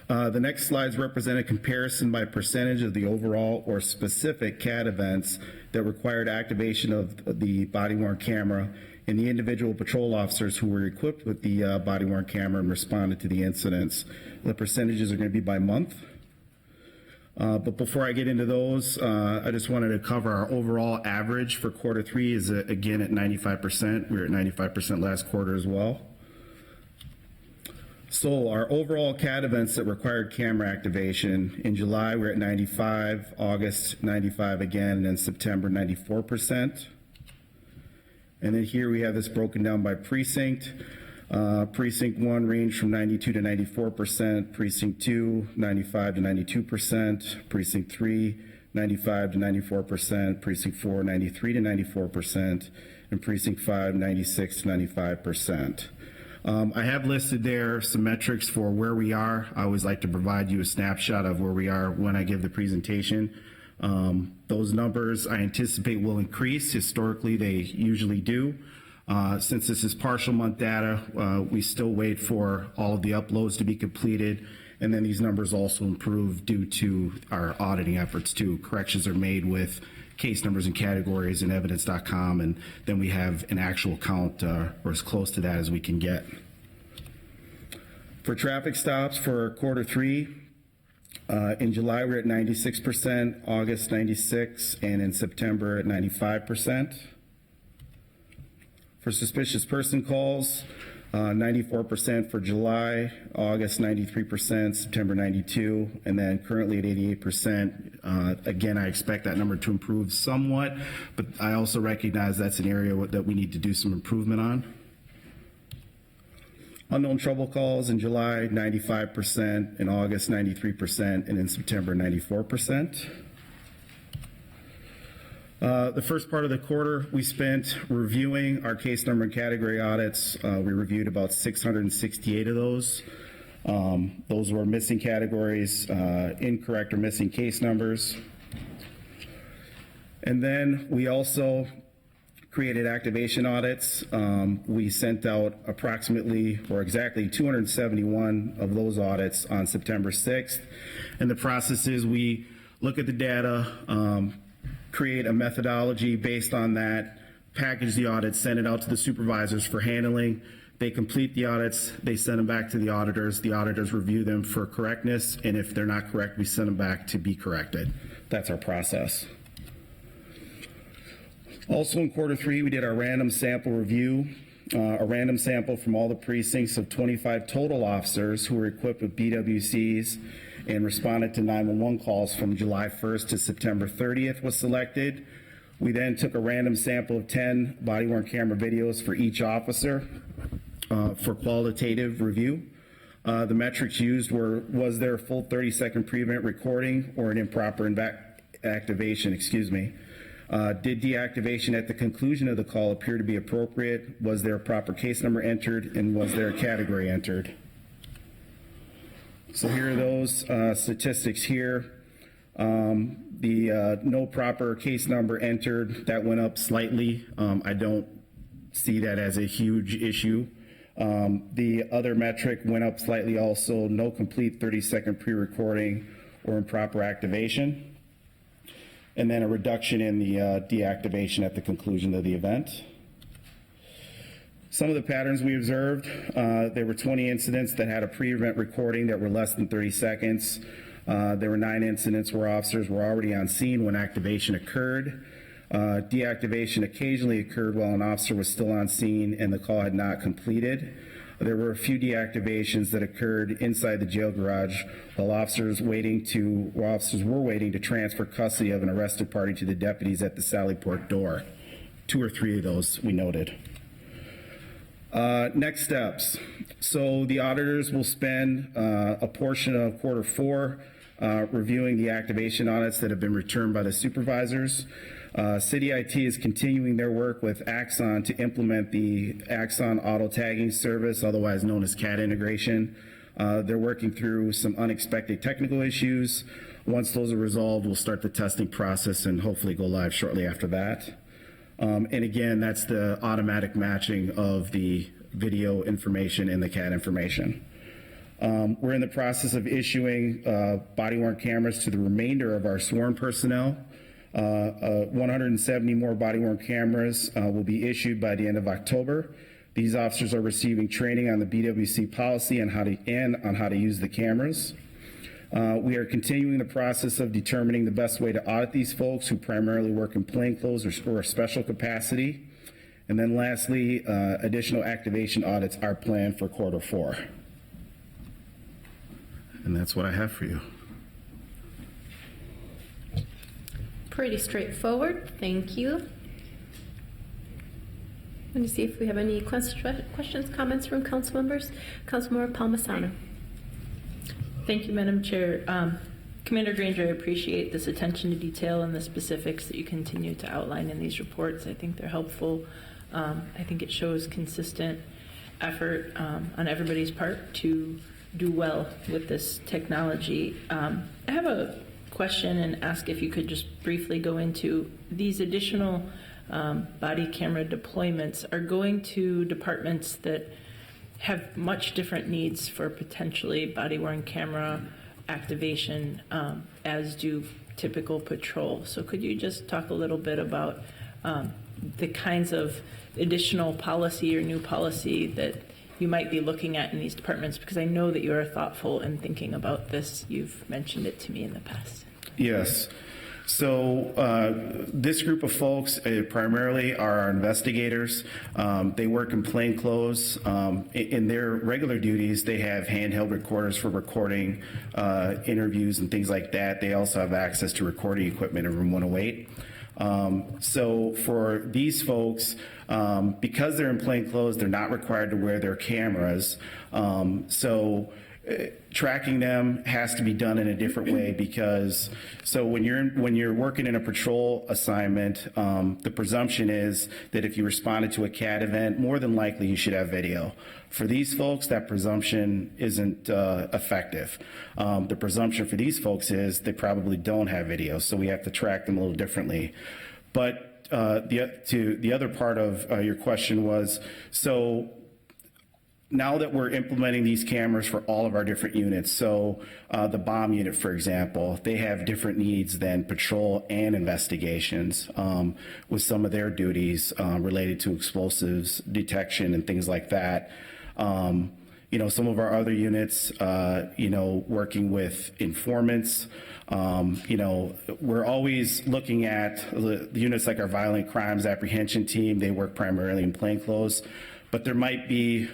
The next slides represent a comparison by percentage of the overall or specific CAT events that required activation of the body-worn camera and the individual patrol officers who were equipped with the body-worn camera and responded to the incidents. The percentages are going to be by month. But before I get into those, I just wanted to cover our overall average for quarter 3 is again at 95%. We were at 95% last quarter as well. So our overall CAT events that required camera activation, in July we're at 95, August 95 again, and then September 94%. And then here we have this broken down by precinct. Precinct 1 ranged from 92 to 94%, Precinct 2, 95 to 92%, Precinct 3, 95 to 94%, Precinct 4, 93 to 94%, and Precinct 5, 96 to 95%. I have listed there some metrics for where we are. I always like to provide you a snapshot of where we are when I give the presentation. Those numbers I anticipate will increase. Historically, they usually do. Since this is partial month data, we still wait for all of the uploads to be completed, and then these numbers also improve due to our auditing efforts too. Corrections are made with case numbers and categories in evidence.com, and then we have an actual count or as close to that as we can get. For traffic stops for quarter 3, in July we're at 96%, August 96%, and in September at 95%. For suspicious person calls, 94% for July, August 93%, September 92%, and then currently at 88%. Again, I expect that number to improve somewhat, but I also recognize that's an area that we need to do some improvement on. Unknown trouble calls in July, 95%, in August 93%, and in September 94%. The first part of the quarter, we spent reviewing our case number and category audits. We reviewed about 668 of those. Those were missing categories, incorrect or missing case numbers. And then we also created activation audits. We sent out approximately or exactly 271 of those audits on September 6th. And the process is we look at the data, create a methodology based on that, package the audits, send it out to the supervisors for handling. They complete the audits, they send them back to the auditors review them for correctness, and if they're not correct, we send them back to be corrected. That's our process. Also in quarter 3, we did our random sample review, a random sample from all the precincts of 25 total officers who were equipped with BWCs and responded to 911 calls from July 1st to September 30th was selected. We then took a random sample of 10 body-worn camera videos for each officer for qualitative review. The metrics used were, was there a full 30-second pre-event recording or an improper activation, Did deactivation at the conclusion of the call appear to be appropriate? Was there a proper case number entered, and was there a category entered? So here are those statistics here. The no proper case number entered, that went up slightly. I don't see that as a huge issue. The other metric went up slightly also, no complete 30-second pre-recording or improper activation. And then a reduction in the deactivation at the conclusion of the event. Some of the patterns we observed, there were 20 incidents that had a pre-event recording that were less than 30 seconds. There were 9 incidents where officers were already on scene when activation occurred. Deactivation occasionally occurred while an officer was still on scene and the call had not completed. There were a few deactivations that occurred inside the jail garage while officers were waiting to transfer custody of an arrested party to the deputies at the Sallyport door. 2 or 3 of those we noted. Next steps. So the auditors will spend a portion of quarter 4 reviewing the activation audits that have been returned by the supervisors. City IT is continuing their work with Axon to implement the Axon auto tagging service, otherwise known as CAT integration. They're working through some unexpected technical issues. Once those are resolved, we'll start the testing process and hopefully go live shortly after that. And again, that's the automatic matching of the video information and the CAT information. We're in the process of issuing body-worn cameras to the remainder of our sworn personnel. 170 more body-worn cameras will be issued by the end of October. These officers are receiving training on the BWC policy and on how to use the cameras. We are continuing the process of determining the best way to audit these folks who primarily work in plainclothes or special capacity. And then lastly, additional activation audits are planned for Q4. And that's what I have for you. Pretty straightforward. Thank you. Let me see if we have any questions, comments from council members. Councilmember Palmisano. Thank you, Madam Chair. Commander Granger, I appreciate this attention to detail and the specifics that you continue to outline in these reports. I think they're helpful. I think it shows consistent effort on everybody's part to do well with this technology. I have a question and ask if you could just briefly go into these additional body camera deployments are going to departments that have much different needs for potentially body-worn camera activation as do typical patrol. So could you just talk a little bit about the kinds of additional policy or new policy that you might be looking at in these departments? Because I know that you are thoughtful in thinking about this. You've mentioned it to me in the past. Yes. So this group of folks primarily are our investigators. They work in plain clothes. In their regular duties, they have handheld recorders for recording interviews and things like that. They also have access to recording equipment in room 108. So for these folks, because they're in plain clothes, they're not required to wear their cameras. Tracking them has to be done in a different way because when you're working in a patrol assignment, the presumption is that if you responded to a CAT event, more than likely you should have video. For these folks, that presumption isn't effective. The presumption for these folks is they probably don't have video, so we have to track them a little differently. But the other part of your question was, so now that we're implementing these cameras for all of our different units, so the bomb unit, for example, they have different needs than patrol and investigations with some of their duties related to explosives detection and things like that. Some of our other units, working with informants, we're always looking at the units like our violent crimes apprehension team. They work primarily in plainclothes, but there might be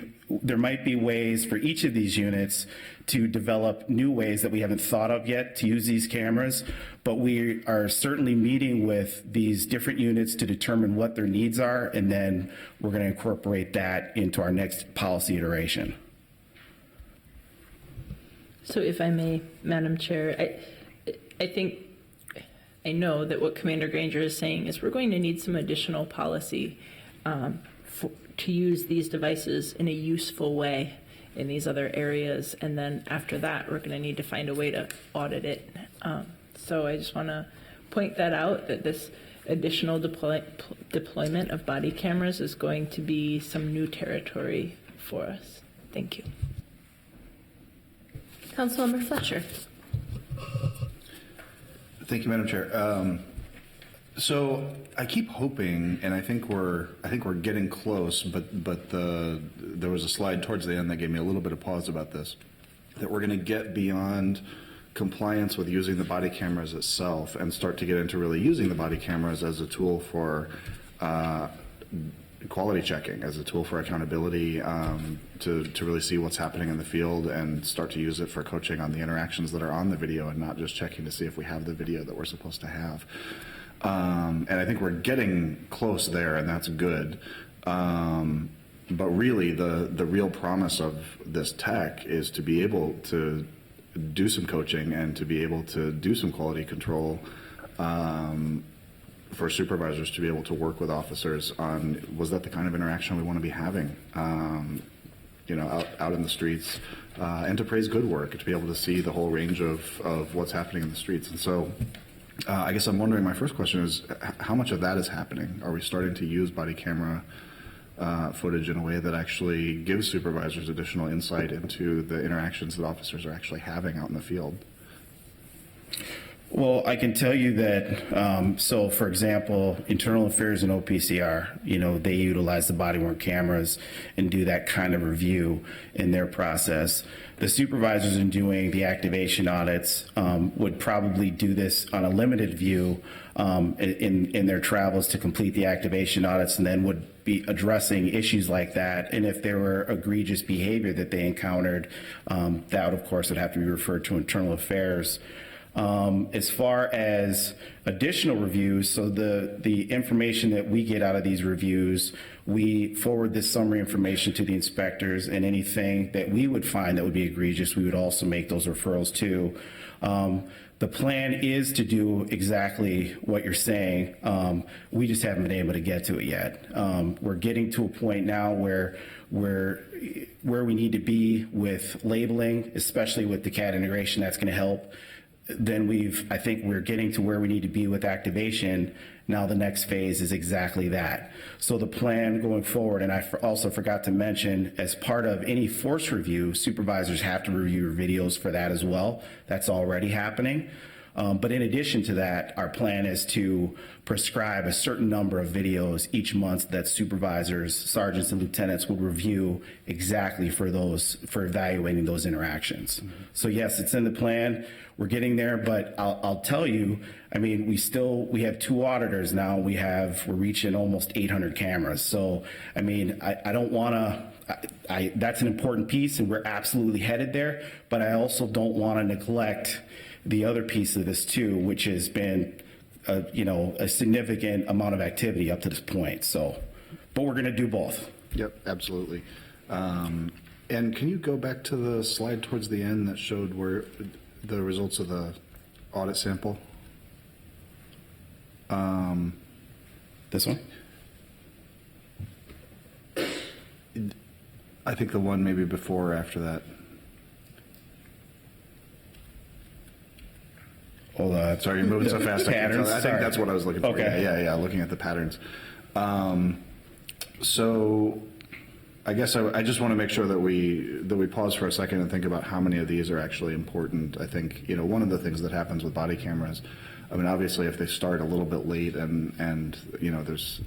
ways for each of these units to develop new ways that we haven't thought of yet to use these cameras, but we are certainly meeting with these different units to determine what their needs are, and then we're going to incorporate that into our next policy iteration. So if I may, Madam Chair, I know that what Commander Granger is saying is we're going to need some additional policy to use these devices in a useful way in these other areas, and then after that we're going to need to find a way to audit it. So I just want to point that out, that this additional deployment of body cameras is going to be some new territory for us. Thank you. Councilmember Fletcher. Thank you, Madam Chair. So I keep hoping, and I think we're getting close, but there was a slide towards the end that gave me a little bit of pause about this, that we're going to get beyond compliance with using the body cameras itself and start to get into really using the body cameras as a tool for quality checking, as a tool for accountability, to really see what's happening in the field and start to use it for coaching on the interactions that are on the video and not just checking to see if we have the video that we're supposed to have. And I think we're getting close there, and that's good. But really, the real promise of this tech is to be able to do some coaching and to be able to do some quality control for supervisors to be able to work with officers on, was that the kind of interaction we want to be having, out in the streets, and to praise good work, to be able to see the whole range of what's happening in the streets. And so I guess I'm wondering, my first question is, how much of that is happening? Are we starting to use body camera footage in a way that actually gives supervisors additional insight into the interactions that officers are actually having out in the field? Well, I can tell you that, so for example, Internal Affairs and OPCR, they utilize the body-worn cameras and do that kind of review in their process. The supervisors in doing the activation audits would probably do this on a limited view in their travels to complete the activation audits, and then would be addressing issues like that. And if there were egregious behavior that they encountered, that of course would have to be referred to Internal Affairs. As far as additional reviews, so the information that we get out of these reviews, we forward this summary information to the inspectors, and anything that we would find that would be egregious, we would also make those referrals to. The plan is to do exactly what you're saying. We just haven't been able to get to it yet. We're getting to a point now where we need to be with labeling, especially with the CAD integration. That's going to help. Then I think we're getting to where we need to be with activation. Now the next phase is exactly that. So the plan going forward, and I also forgot to mention, as part of any force review, supervisors have to review videos for that as well. That's already happening. But in addition to that, our plan is to prescribe a certain number of videos each month that supervisors, sergeants, and lieutenants would review exactly for evaluating those interactions. So yes, it's in the plan. We're getting there, but I'll tell you, I mean, we have 2 auditors now. We're reaching almost 800 cameras. So, I mean, I don't want to, that's an important piece, and we're absolutely headed there, but I also don't want to neglect the other piece of this too, which has been, a significant amount of activity up to this point. So, but we're going to do both. Yep, absolutely. And can you go back to the slide towards the end that showed where the results of the audit sample? This one? I think the one maybe before or after that. Hold on. Sorry, you're moving so fast. Patterns. I think that's what I was looking for. Okay. Yeah, looking at the patterns. So I guess I just want to make sure that we pause for a second and think about how many of these are actually important. I think, one of the things that happens with body cameras, I mean, obviously if they start a little bit late and there's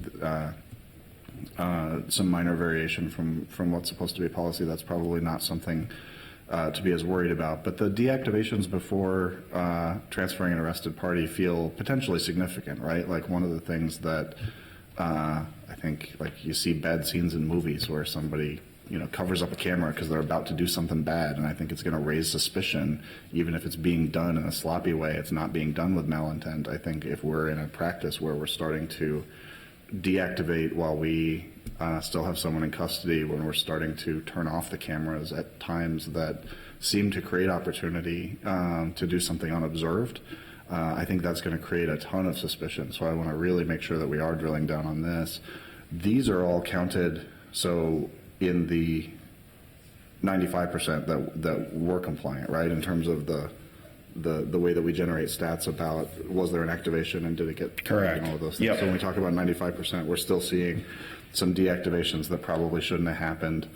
some minor variation from what's supposed to be policy, that's probably not something to be as worried about. But the deactivations before transferring an arrested party feel potentially significant, right? Like one of the things that I think, like, you see bad scenes in movies where somebody covers up a camera because they're about to do something bad, and I think it's going to raise suspicion, even if it's being done in a sloppy way. It's not being done with malintent. I think if we're in a practice where we're starting to deactivate while we still have someone in custody, when we're starting to turn off the cameras at times that seem to create opportunity to do something unobserved, I think that's going to create a ton of suspicion. So I want to really make sure that we are drilling down on this. These are all counted, so in the 95% that were compliant, right, in terms of the way that we generate stats about was there an activation and did it get correct, and all of those things. Yep. So when we talk about 95%, we're still seeing some deactivations that probably shouldn't have happened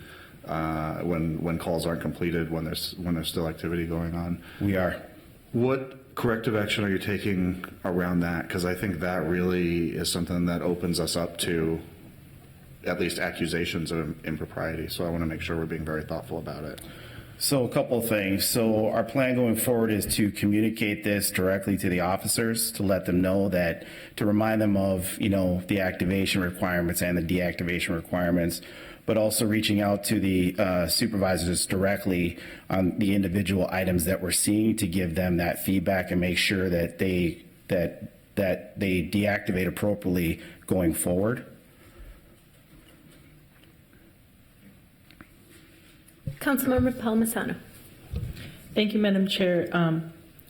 when calls aren't completed, when there's still activity going on. We are. What corrective action are you taking around that? Because I think that really is something that opens us up to at least accusations of impropriety. So I want to make sure we're being very thoughtful about it. So a couple of things. So our plan going forward is to communicate this directly to the officers, to let them know that, to remind them of, the activation requirements and the deactivation requirements, but also reaching out to the supervisors directly on the individual items that we're seeing to give them that feedback and make sure that they deactivate appropriately going forward. Councilmember Palmisano. Thank you, Madam Chair.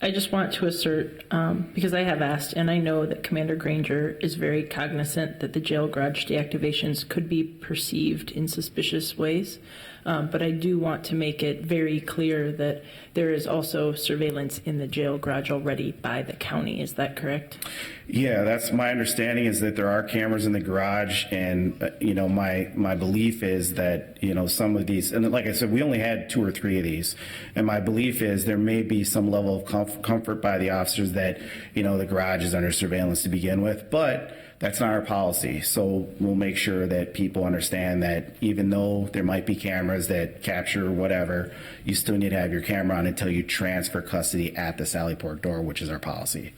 I just want to assert, because I have asked, and I know that Commander Granger is very cognizant that the jail garage deactivations could be perceived in suspicious ways, but I do want to make it very clear that there is also surveillance in the jail garage already by the county. Is that correct? Yeah, that's my understanding, is that there are cameras in the garage, and my belief is that some of these, and like I said, we only had 2 or 3 of these, and my belief is there may be some level of comfort comfort by the officers that, the garage is under surveillance to begin with, but that's not our policy. So we'll make sure that people understand that even though there might be cameras that capture whatever, you still need to have your camera on until you transfer custody at the Sally Port door, which is our policy.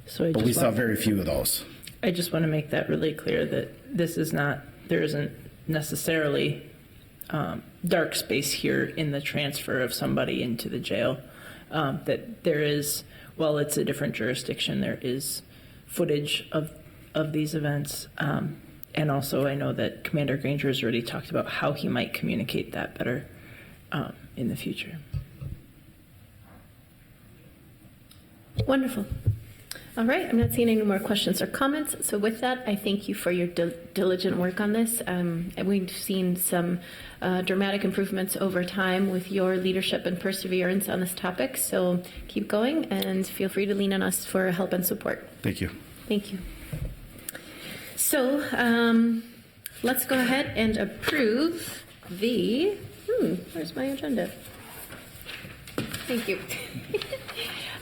So but we saw very few of those. I just want to make that really clear that there isn't necessarily dark space here in the transfer of somebody into the jail. That there is, while it's a different jurisdiction, there is footage of these events. And also I know that Commander Granger has already talked about how he might communicate that better in the future. Wonderful. All right, I'm not seeing any more questions or comments. So with that, I thank you for your diligent work on this. And we've seen some dramatic improvements over time with your leadership and perseverance on this topic. So keep going and feel free to lean on us for help and support. Thank you. Thank you. So let's go ahead and approve the, where's my agenda? Thank you.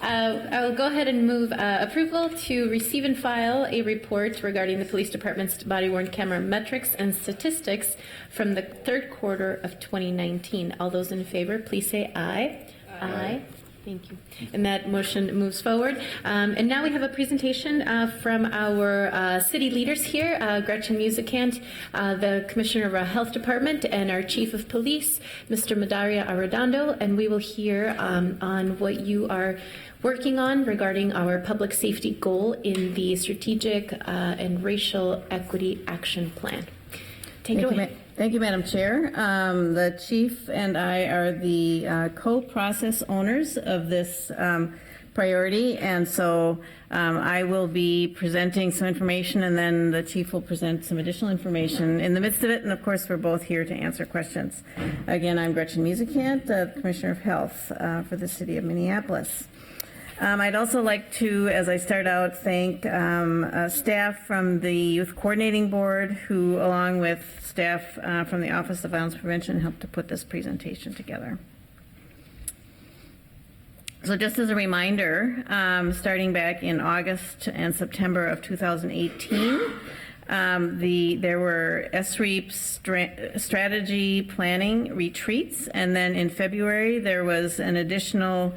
I will go ahead and move approval to receive and file a report regarding the police department's body-worn camera metrics and statistics from the third quarter of 2019. All those in favor, please say aye. Aye. Thank you. And that motion moves forward. And now we have a presentation from our city leaders here, Gretchen Musicant, the Commissioner of our Health Department, and our Chief of Police, Mr. Madaria Arredondo, and we will hear on what you are working on regarding our public safety goal in the Strategic and Racial Equity Action Plan. Take it away. Thank you, Madam Chair. The Chief and I are the co-process owners of this priority, and so I will be presenting some information, and then the Chief will present some additional information in the midst of it, and of course we're both here to answer questions. Again, I'm Gretchen Musicant, the Commissioner of Health for the City of Minneapolis. I'd also like to, as I start out, thank staff from the Youth Coordinating Board who, along with staff from the Office of Violence Prevention, helped to put this presentation together. So just as a reminder, starting back in August and September of 2018, there were SREAP strategy planning retreats, and then in February there was an additional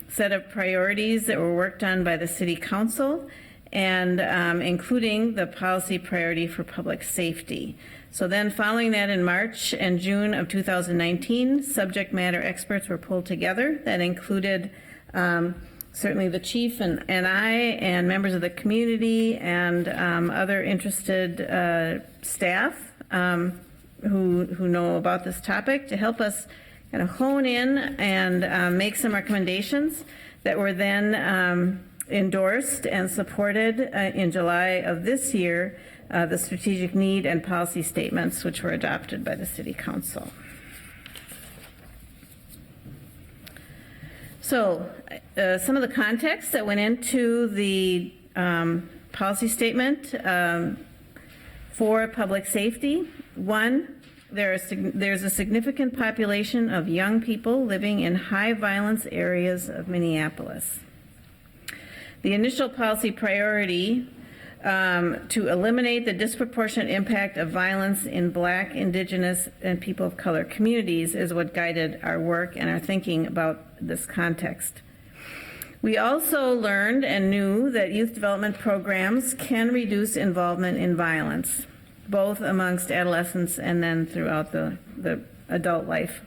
set of priorities that were worked on by the City Council, and including the policy priority for public safety. So then following that in March and June of 2019, subject matter experts were pulled together that included certainly the Chief and I and members of the community and other interested staff who know about this topic to help us kind of hone in and make some recommendations that were then endorsed and supported in July of this year, the strategic need and policy statements, which were adopted by the City Council. So some of the context that went into the policy statement for public safety. One, there's a significant population of young people living in high violence areas of Minneapolis. The initial policy priority to eliminate the disproportionate impact of violence in Black, Indigenous, and people of color communities is what guided our work and our thinking about this context. We also learned and knew that youth development programs can reduce involvement in violence, both amongst adolescents and then throughout the adult life.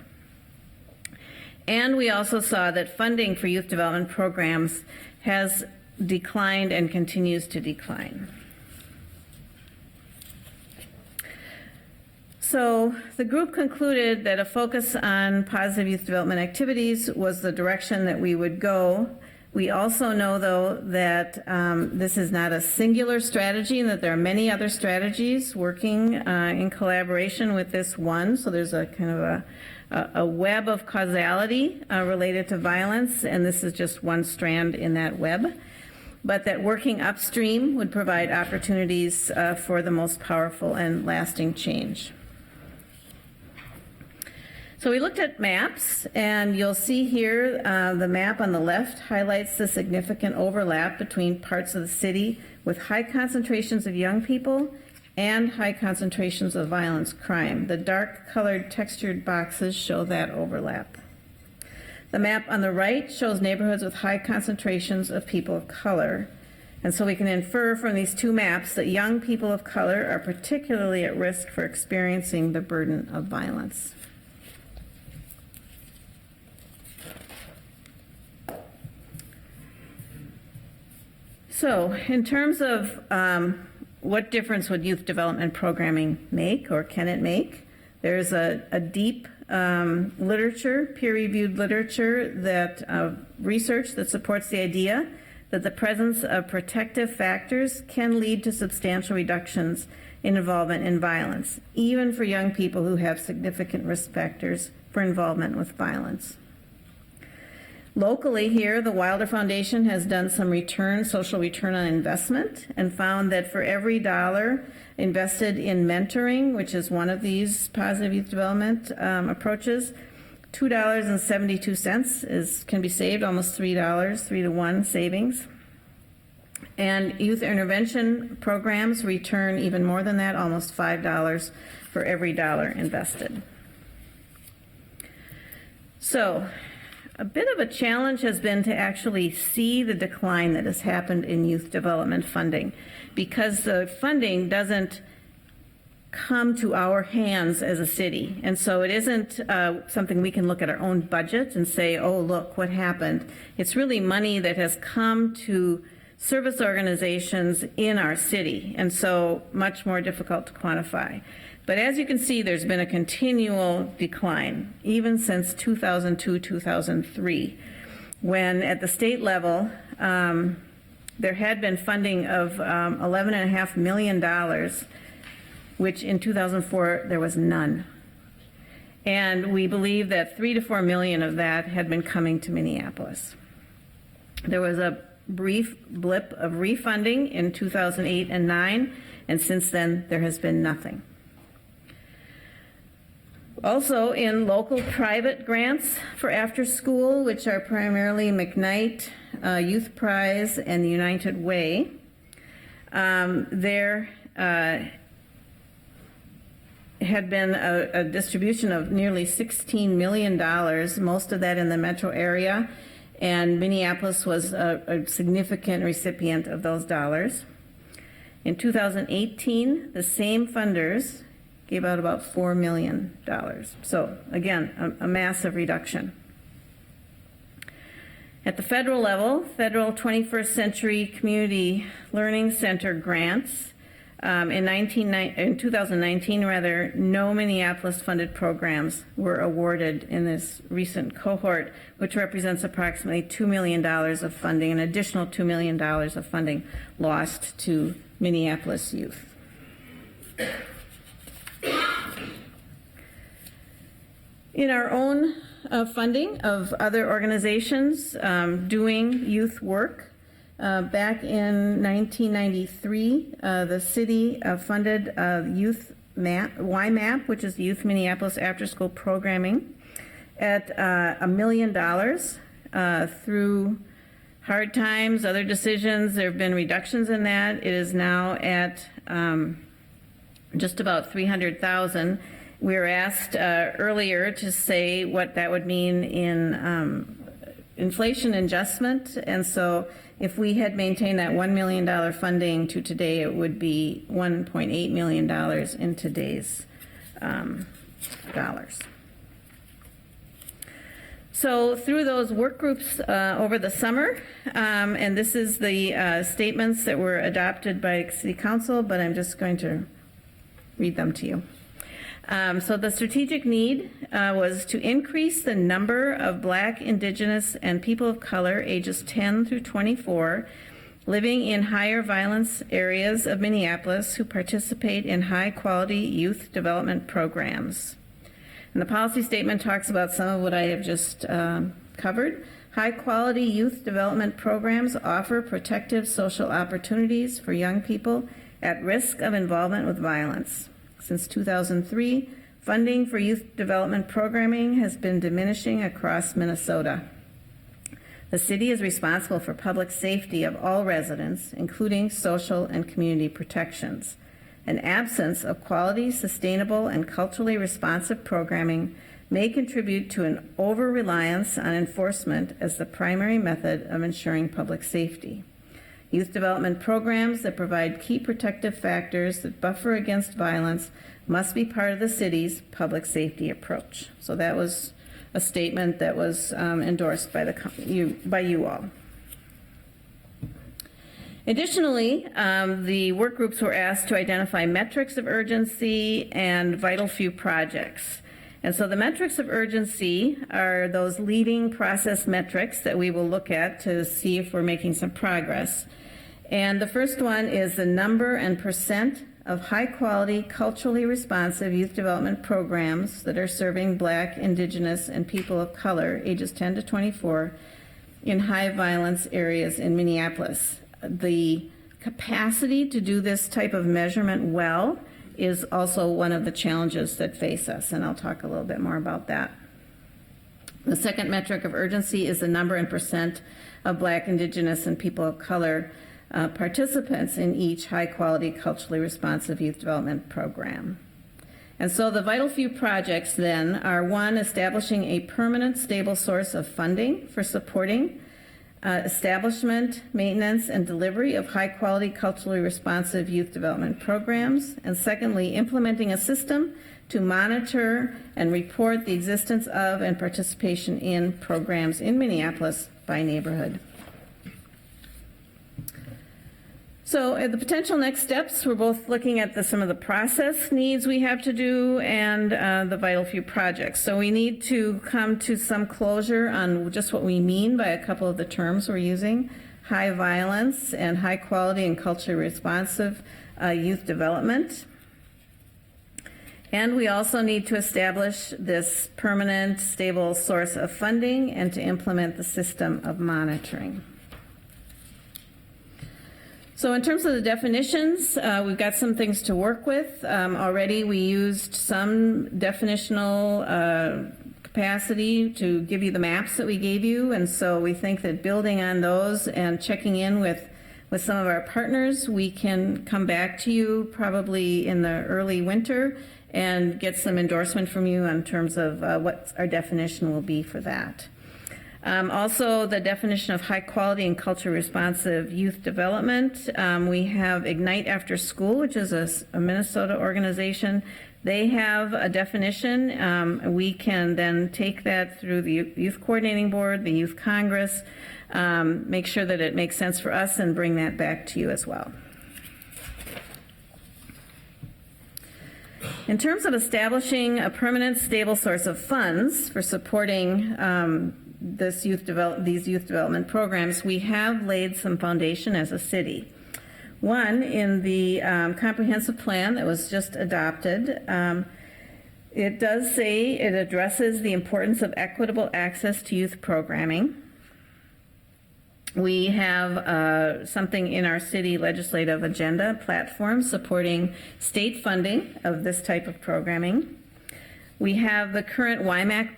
And we also saw that funding for youth development programs has declined and continues to decline. So the group concluded that a focus on positive youth development activities was the direction that we would go. We also know, though, that this is not a singular strategy and that there are many other strategies working in collaboration with this one. So there's a kind of a web of causality related to violence, and this is just one strand in that web. But that working upstream would provide opportunities for the most powerful and lasting change. So we looked at maps, and you'll see here the map on the left highlights the significant overlap between parts of the city with high concentrations of young people and high concentrations of violence crime. The dark colored textured boxes show that overlap. The map on the right shows neighborhoods with high concentrations of people of color. And so we can infer from these two maps that young people of color are particularly at risk for experiencing the burden of violence. So in terms of what difference would youth development programming make, or can it make? There's a deep literature, peer-reviewed literature, that research that supports the idea that the presence of protective factors can lead to substantial reductions in involvement in violence, even for young people who have significant risk factors for involvement with violence. Locally here, the Wilder Foundation has done some social return on investment, and found that for every dollar invested in mentoring, which is one of these positive youth development approaches, $2.72 can be saved, almost $3, 3-to-1 savings. And youth intervention programs return even more than that, almost $5 for every dollar invested. So, a bit of a challenge has been to actually see the decline that has happened in youth development funding, because the funding doesn't come to our hands as a city. And so it isn't something we can look at our own budget and say, oh, look what happened. It's really money that has come to service organizations in our city, and so much more difficult to quantify. But as you can see, there's been a continual decline, even since 2002, 2003, when at the state level, there had been funding of $11.5 million, which in 2004, there was none. And we believe that $3 to $4 million of that had been coming to Minneapolis. There was a brief blip of refunding in 2008 and 9, and since then, there has been nothing. Also, in local private grants for after school, which are primarily McKnight, Youth Prize, and the United Way, there had been a distribution of nearly $16 million, most of that in the metro area, and Minneapolis was a significant recipient of those dollars. In 2018, the same funders gave out about $4 million. So again, a massive reduction. At the federal level, federal 21st Century Community Learning Center grants, in 2019, no Minneapolis-funded programs were awarded in this recent cohort, which represents approximately $2 million of funding, an additional $2 million of funding lost to Minneapolis youth. In our own funding of other organizations doing youth work, back in 1993, the city funded Youth YMAP, which is Youth Minneapolis After School Programming, at $1 million. Through hard times, other decisions, there have been reductions in that. It is now at just about $300,000. We were asked earlier to say what that would mean in inflation adjustment, and so if we had maintained that $1 million funding to today, it would be $1.8 million in today's dollars. So through those work groups over the summer, and this is the statements that were adopted by City Council, but I'm just going to read them to you. So the strategic need was to increase the number of Black, Indigenous, and people of color ages 10 through 24 living in higher violence areas of Minneapolis who participate in high-quality youth development programs. And the policy statement talks about some of what I have just covered. High-quality youth development programs offer protective social opportunities for young people at risk of involvement with violence. Since 2003, Funding for youth development programming has been diminishing across Minnesota. The city is responsible for public safety of all residents, including social and community protections. An absence of quality, sustainable, and culturally responsive programming may contribute to an over-reliance on enforcement as the primary method of ensuring public safety. Youth development programs that provide key protective factors that buffer against violence must be part of the city's public safety approach. So that was a statement that was endorsed by you all. Additionally, the work groups were asked to identify metrics of urgency and vital few projects. And so the metrics of urgency are those leading process metrics that we will look at to see if we're making some progress. And the first one is the number and percent of high-quality, culturally responsive youth development programs that are serving Black, Indigenous, and people of color, ages 10 to 24, in high-violence areas in Minneapolis. The capacity to do this type of measurement well is also one of the challenges that face us, and I'll talk a little bit more about that. The second metric of urgency is the number and percent of Black, Indigenous, and people of color participants in each high-quality, culturally responsive youth development program. And so the vital few projects then are: one, establishing a permanent, stable source of funding for supporting establishment, maintenance, and delivery of high-quality, culturally responsive youth development programs; and secondly, implementing a system to monitor and report the existence of and participation in programs in Minneapolis by neighborhood. So the potential next steps, we're both looking at some of the process needs we have to do and the vital few projects. So we need to come to some closure on just what we mean by a couple of the terms we're using: high violence and high quality and culturally responsive youth development. And we also need to establish this permanent, stable source of funding and to implement the system of monitoring. So in terms of the definitions, we've got some things to work with. Already we used some definitional capacity to give you the maps that we gave you, and so we think that building on those and checking in with some of our partners, we can come back to you probably in the early winter and get some endorsement from you in terms of what our definition will be for that. Also, the definition of high quality and culture responsive youth development. We have Ignite After School, which is a Minnesota organization. They have a definition. We can then take that through the Youth Coordinating Board, the Youth Congress, make sure that it makes sense for us and bring that back to you as well. In terms of establishing a permanent, stable source of funds for supporting these youth development programs, we have laid some foundation as a city. One, in the comprehensive plan that was just adopted, it does say it addresses the importance of equitable access to youth programming. We have something in our city legislative agenda platform supporting state funding of this type of programming. We have the current YMAP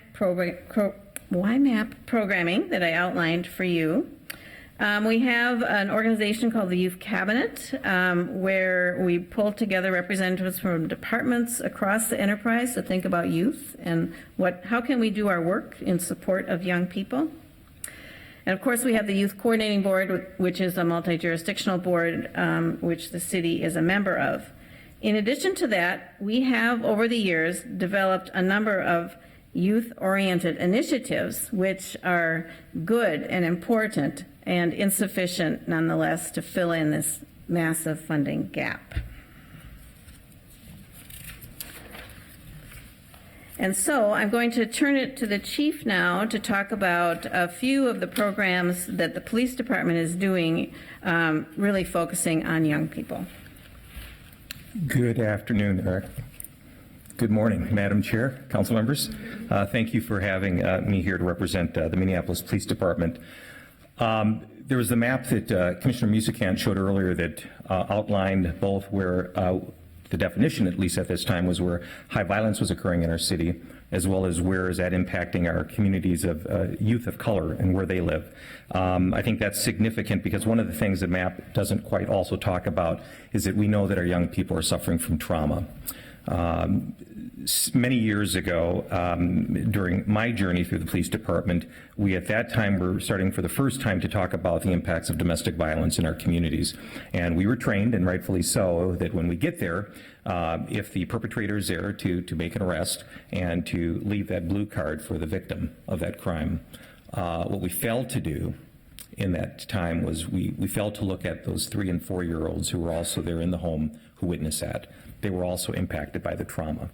programming that I outlined for you. We have an organization called the Youth Cabinet, where we pull together representatives from departments across the enterprise to think about youth and how can we do our work in support of young people. And of course, we have the Youth Coordinating Board, which is a multi-jurisdictional board, which the city is a member of. In addition to that, we have over the years developed a number of youth-oriented initiatives, which are good and important and insufficient nonetheless to fill in this massive funding gap. And so I'm going to turn it to the chief now to talk about a few of the programs that the police department is doing, really focusing on young people. Good afternoon, Eric. Good morning, Madam Chair, council members. Thank you for having me here to represent the Minneapolis Police Department. There was the map that Commissioner Musicant showed earlier that outlined both where The definition, at least at this time, was where high violence was occurring in our city, as well as where is that impacting our communities of youth of color and where they live. I think that's significant because one of the things the map doesn't quite also talk about is that we know that our young people are suffering from trauma. Many years ago, during my journey through the police department, we at that time were starting for the first time to talk about the impacts of domestic violence in our communities. And we were trained, and rightfully so, that when we get there, if the perpetrator is there to make an arrest and to leave that blue card for the victim of that crime. What we failed to do in that time was we failed to look at those 3- and 4-year-olds who were also there in the home who witnessed that. They were also impacted by the trauma.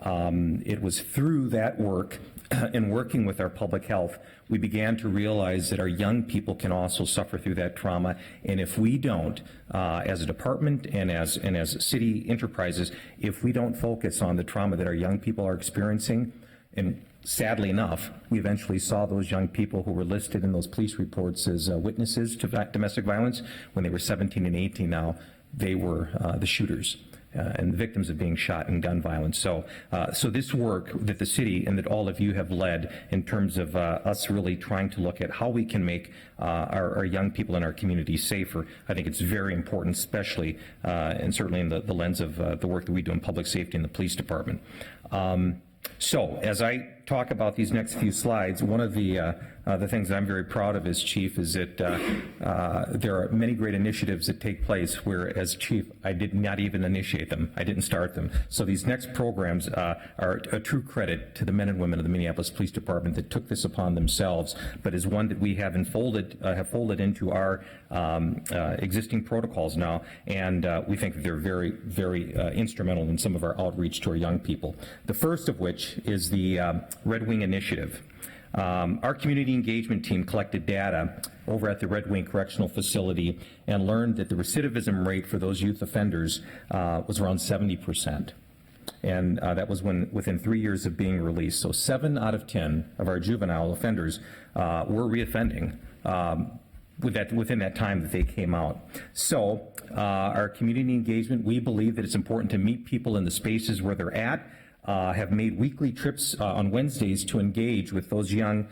It was through that work and working with our public health, we began to realize that our young people can also suffer through that trauma. And if we don't, as a department and as city enterprises, if we don't focus on the trauma that our young people are experiencing, and sadly enough, we eventually saw those young people who were listed in those police reports as witnesses to domestic violence when they were 17 and 18 now, they were the shooters. And the victims of being shot in gun violence. So this work that the city and that all of you have led in terms of us really trying to look at how we can make our young people in our community safer, I think it's very important, especially and certainly in the lens of the work that we do in public safety in the police department. So as I talk about these next few slides, one of the things that I'm very proud of as chief is that there are many great initiatives that take place where, as chief, I did not even initiate them. I didn't start them. So these next programs are a true credit to the men and women of the Minneapolis Police Department that took this upon themselves, but is one that we have folded into our existing protocols now, and we think that they're very, very instrumental in some of our outreach to our young people. The first of which is the Red Wing Initiative. Our community engagement team collected data over at the Red Wing Correctional Facility and learned that the recidivism rate for those youth offenders was around 70%. And that was within 3 years of being released. So 7 out of 10 of our juvenile offenders were reoffending within that time that they came out. So our community engagement, we believe that it's important to meet people in the spaces where they're at, have made weekly trips on Wednesdays to engage with those young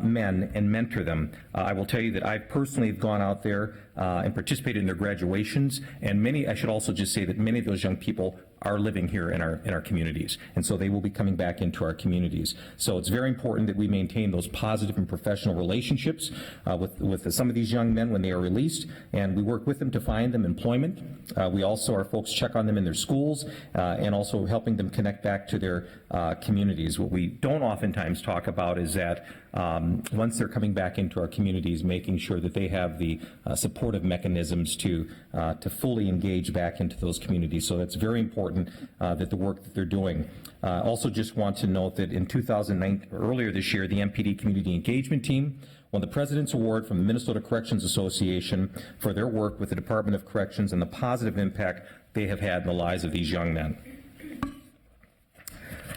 men and mentor them. I will tell you that I've personally gone out there and participated in their graduations, and I should also just say that many of those young people are living here in our communities, and so they will be coming back into our communities. So it's very important that we maintain those positive and professional relationships with some of these young men when they are released, and we work with them to find them employment. We also, our folks check on them in their schools and also helping them connect back to their communities. What we don't oftentimes talk about is that once they're coming back into our communities, making sure that they have the supportive mechanisms to fully engage back into those communities. So that's very important that the work that they're doing. Also just want to note that in 2009, earlier this year, the Mpd Community Engagement team won the President's Award from the Minnesota Corrections Association for their work with the Department of Corrections and the positive impact they have had in the lives of these young men.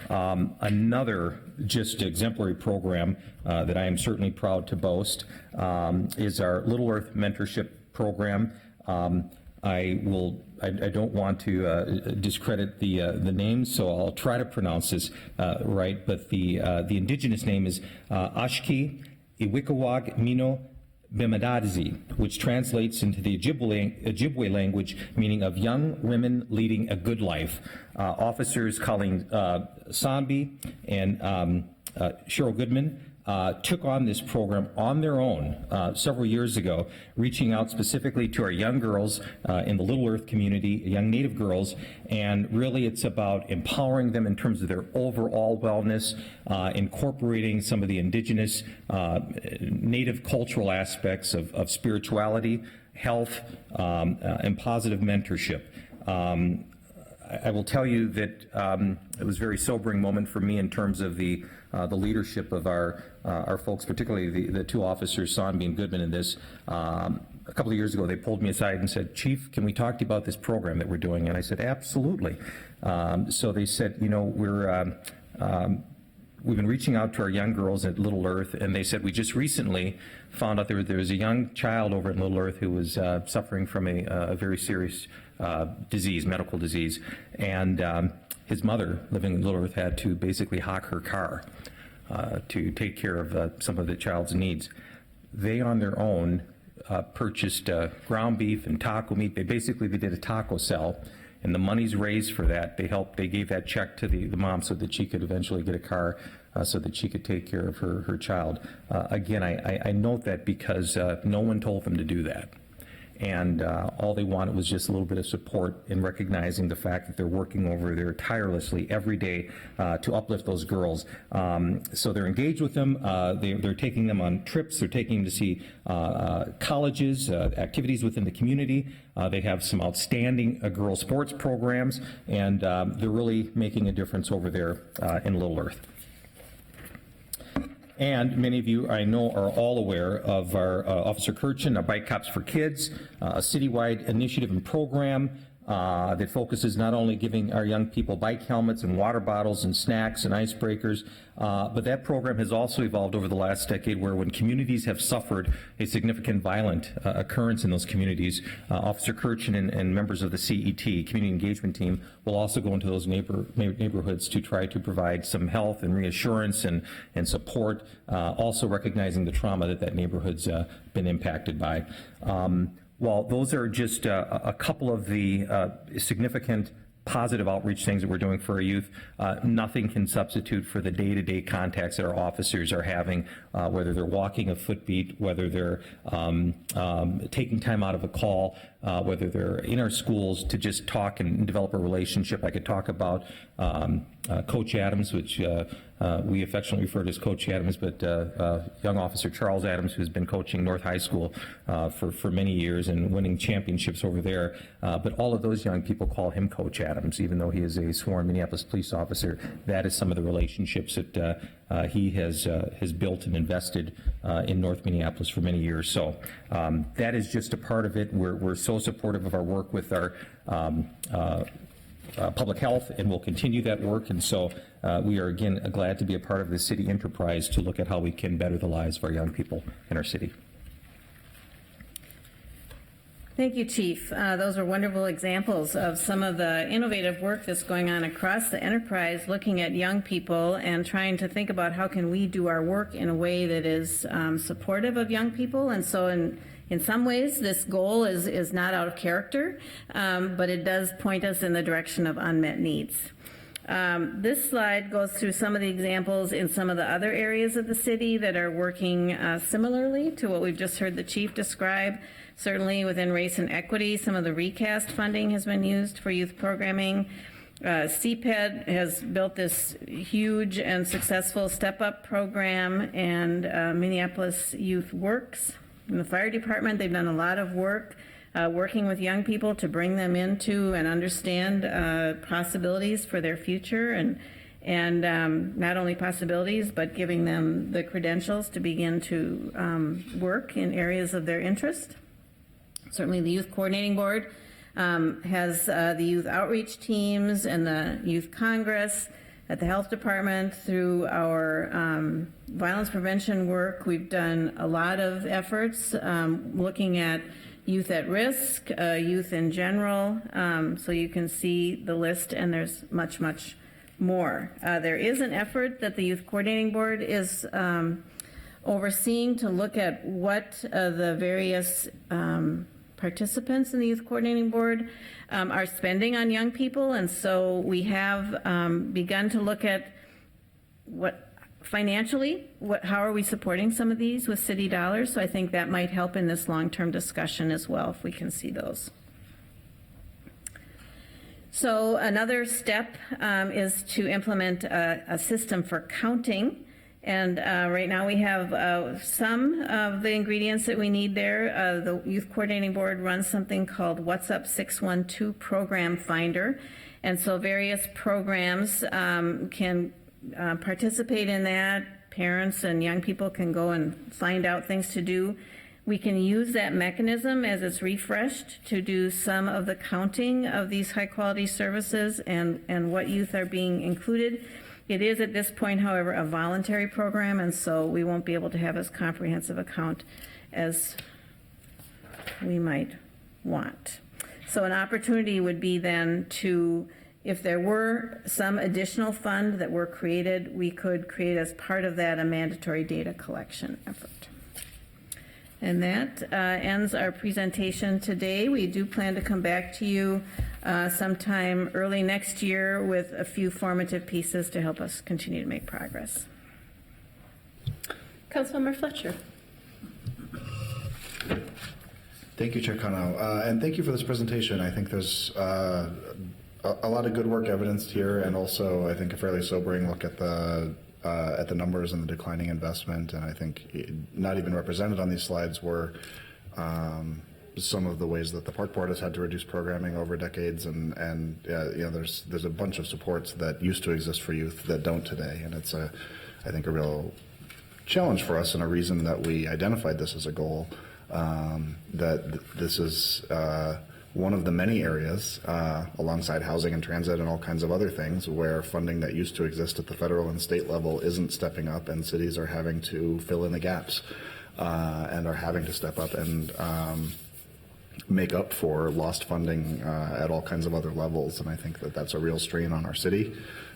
Another just exemplary program that I am certainly proud to boast is our Little Earth Mentorship program. I don't want to discredit the names, so I'll try to pronounce this right, but the indigenous name is Ashki Iwikawag Mino Bemadazi, which translates into the Ojibwe language, meaning of young women leading a good life. Officers Colleen Sambi and Cheryl Goodman took on this program on their own several years ago, reaching out specifically to our young girls in the Little Earth community, young Native girls, and really it's about empowering them in terms of their overall wellness, incorporating some of the indigenous Native cultural aspects of spirituality, health, and positive mentorship. I will tell you that it was a very sobering moment for me in terms of the leadership of our folks, particularly the two officers, Sonby and Goodman, in this. A couple of years ago, they pulled me aside and said, "Chief, can we talk to you about this program that we're doing?" And I said, "Absolutely." So they said, "You know, we're we've been reaching out to our young girls at Little Earth, and they said we just recently found out there was a young child over at Little Earth who was suffering from a very serious disease, medical disease, and his mother, living in Little Earth, had to basically hawk her car to take care of some of the child's needs. They, on their own, purchased ground beef and taco meat. They did a taco cell, and the monies raised for that, they gave that check to the mom so that she could eventually get a car so that she could take care of her child. Again, I note that because no one told them to do that. And all they wanted was just a little bit of support in recognizing the fact that they're working over there tirelessly every day to uplift those girls. So they're engaged with them. They're taking them on trips. They're taking them to see colleges, activities within the community. They have some outstanding girl sports programs, and they're really making a difference over there in Little Earth. And many of you, I know, are all aware of our Officer Kirchen, our Bike Cops for Kids, a citywide initiative and program that focuses not only giving our young people bike helmets and water bottles and snacks and icebreakers, but that program has also evolved over the last decade, where when communities have suffered a significant violent occurrence in those communities, Officer Kirchen and members of the CET, Community Engagement Team, will also go into those neighborhoods to try to provide some health and reassurance and support, also recognizing the trauma that neighborhood's been impacted by. While those are just a couple of the significant positive outreach things that we're doing for our youth, nothing can substitute for the day-to-day contacts that our officers are having, whether they're walking a footbeat, whether they're taking time out of a call, whether they're in our schools to just talk and develop a relationship. I could talk about Coach Adams, which we affectionately refer to as Coach Adams, but young officer Charles Adams, who's been coaching North High School for many years and winning championships over there. But all of those young people call him Coach Adams, even though he is a sworn Minneapolis police officer. That is some of the relationships that he has built and invested in North Minneapolis for many years. So that is just a part of it. We're so supportive of our work with our public health, and we'll continue that work. And so we are, again, glad to be a part of the city enterprise to look at how we can better the lives of our young people in our city. Thank you, Chief. Those are wonderful examples of some of the innovative work that's going on across the enterprise, looking at young people and trying to think about how can we do our work in a way that is supportive of young people. And so in some ways, this goal is not out of character, but it does point us in the direction of unmet needs. This slide goes through some of the examples in some of the other areas of the city that are working similarly to what we've just heard the chief describe. Certainly within race and equity, some of the recast funding has been used for youth programming. CPED has built this huge and successful step-up program, and Minneapolis Youth Works. In the fire department, they've done a lot of work working with young people to bring them into and understand possibilities for their future, and not only possibilities, but giving them the credentials to begin to work in areas of their interest. Certainly the Youth Coordinating Board has the youth outreach teams and the Youth Congress. At the Health Department, through our violence prevention work, we've done a lot of efforts looking at youth at risk, youth in general, so you can see the list, and there's much, much more. There is an effort that the Youth Coordinating Board is overseeing to look at what the various participants in the Youth Coordinating Board are spending on young people, and so we have begun to look at how are we supporting some of these with city dollars. So I think that might help in this long-term discussion as well, if we can see those. So another step is to implement a system for counting. And right now we have some of the ingredients that we need there. The Youth Coordinating Board runs something called What's Up 612 Program Finder. And so various programs can participate in that. Parents and young people can go and find out things to do. We can use that mechanism as it's refreshed to do some of the counting of these high quality services and what youth are being included. It is at this point, however, a voluntary program, and so we won't be able to have as comprehensive a count as we might want. So an opportunity would be then to, if there were some additional fund that were created, we could create as part of that a mandatory data collection effort. And that ends our presentation today. We do plan to come back to you sometime early next year with a few formative pieces to help us continue to make progress. Councilmember Fletcher. Thank you, Chair Cano, and thank you for this presentation. I think there's a lot of good work evidenced here, and also I think a fairly sobering look at the numbers and the declining investment. And I think not even represented on these slides were some of the ways that the Park Board has had to reduce programming over decades, and you know, there's a bunch of supports that used to exist for youth that don't today, and it's I think a real challenge for us, and a reason that we identified this as a goal. That this is one of the many areas, alongside housing and transit and all kinds of other things, where funding that used to exist at the federal and state level isn't stepping up, and cities are having to fill in the gaps and are having to step up and make up for lost funding at all kinds of other levels. And I think that that's a real strain on our city.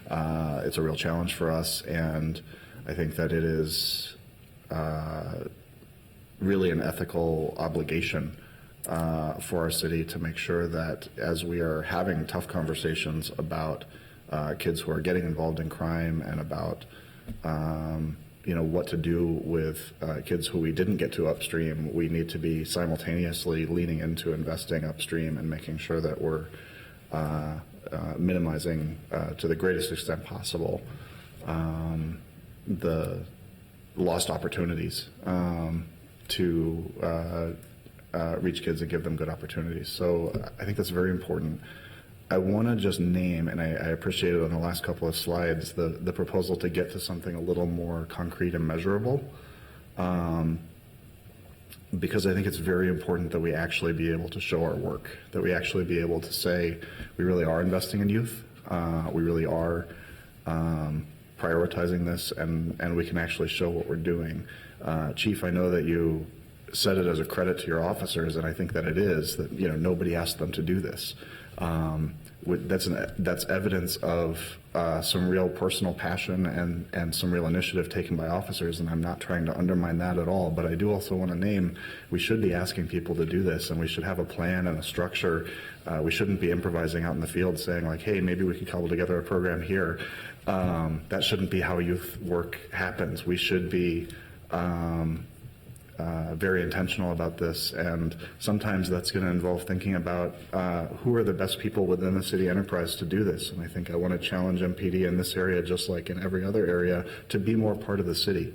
It's a real challenge for us, and I think that it is really an ethical obligation for our city to make sure that as we are having tough conversations about kids who are getting involved in crime, and about you know, what to do with kids who we didn't get to upstream, we need to be simultaneously leaning into investing upstream and making sure that we're minimizing to the greatest extent possible the lost opportunities to reach kids and give them good opportunities. So I think that's very important. I want to just name, and I appreciated on the last couple of slides, the proposal to get to something a little more concrete and measurable, because I think it's very important that we actually be able to show our work, that we actually be able to say we really are investing in youth, we really are prioritizing this, and we can actually show what we're doing. Chief, I know that you said it as a credit to your officers, and I think that it is, that, you know, nobody asked them to do this. That's evidence of some real personal passion and some real initiative taken by officers, and I'm not trying to undermine that at all, but I do also want to name, we should be asking people to do this, and we should have a plan and a structure. We shouldn't be improvising out in the field saying, like, hey, maybe we could cobble together a program here. That shouldn't be how youth work happens. We should be very intentional about this, and sometimes that's going to involve thinking about who are the best people within the city enterprise to do this. And I think I want to challenge MPD in this area, just like in every other area, to be more part of the city,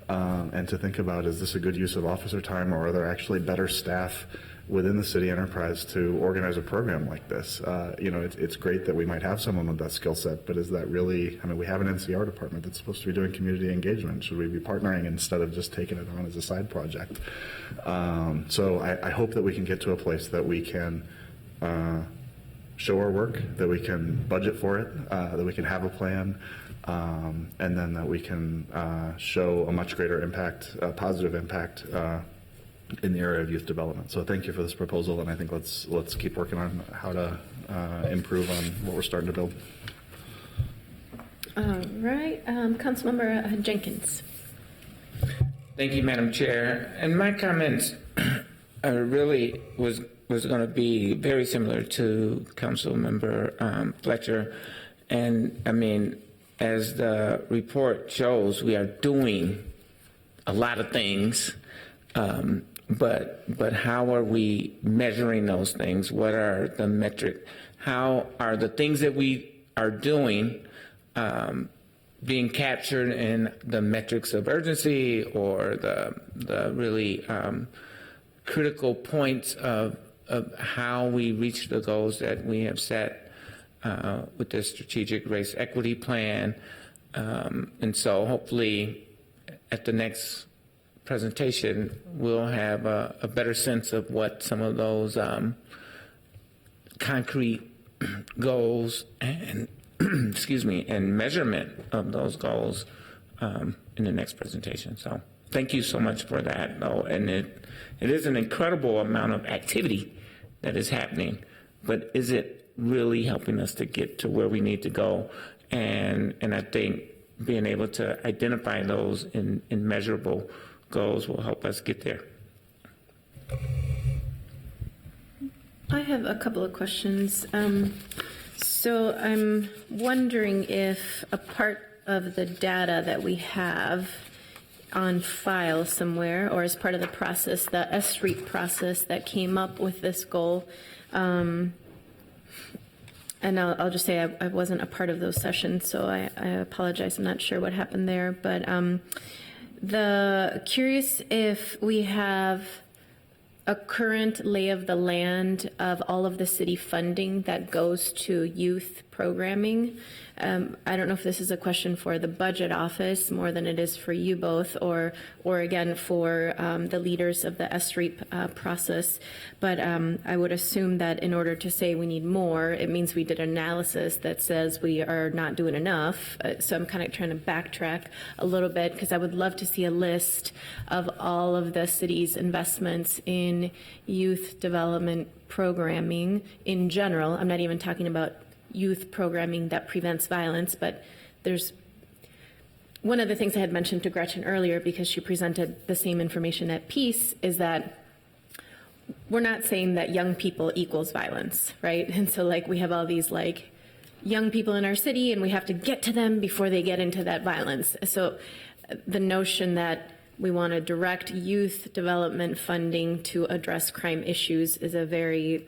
and to think about, is this a good use of officer time, or are there actually better staff within the city enterprise to organize a program like this? You know, it's great that we might have someone with that skill set, but is that really, I mean, we have an NCR department that's supposed to be doing community engagement. Should we be partnering instead of just taking it on as a side project? So I hope that we can get to a place that we can show our work, that we can budget for it, that we can have a plan, and then that we can show a much greater impact, positive impact, in the area of youth development. So thank you for this proposal, and I think let's keep working on how to improve on what we're starting to build. All right, Councilmember Jenkins. Thank you, Madam Chair. And my comments really was going to be very similar to Councilmember Fletcher. And I mean, as the report shows, we are doing a lot of things. But how are we measuring those things? What are the metrics? How are the things that we are doing being captured in the metrics of urgency, or the really critical points of how we reach the goals that we have set with the strategic race equity plan? And so hopefully at the next presentation, we'll have a better sense of what some of those concrete goals and excuse me, and measurement of those goals in the next presentation. So thank you so much for that, though. And it is an incredible amount of activity that is happening, but is it really helping us to get to where we need to go? And I think being able to identify those in measurable goals will help us get there. I have a couple of questions. So I'm wondering if a part of the data that we have on file somewhere, or as part of the process, the SREAP process that came up with this goal, and I'll just say I wasn't a part of those sessions, so I apologize. I'm not sure what happened there, but curious if we have a current lay of the land of all of the city funding that goes to youth programming. I don't know if this is a question for the budget office more than it is for you both, or again for the leaders of the SREAP process. But I would assume that in order to say we need more, it means we did an analysis that says we are not doing enough. So I'm kind of trying to backtrack a little bit, because I would love to see a list of all of the city's investments in youth development programming in general. I'm not even talking about youth programming that prevents violence, but there's one of the things I had mentioned to Gretchen earlier, because she presented the same information at Peace, is that we're not saying that young people equals violence, right? And so like we have all these like young people in our city and we have to get to them before they get into that violence. So the notion that we want to direct youth development funding to address crime issues is a very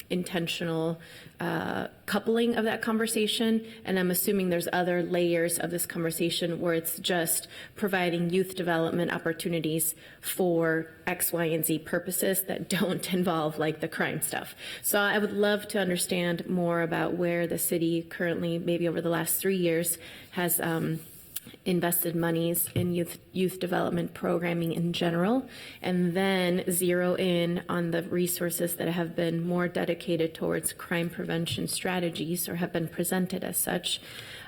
intentional coupling of that conversation. And I'm assuming there's other layers of this conversation where it's just providing youth development opportunities for X, Y, and Z purposes that don't involve like the crime stuff. So I would love to understand more about where the city currently, maybe over the last 3 years, has invested monies in youth development programming in general, and then zero in on the resources that have been more dedicated towards crime prevention strategies or have been presented as such.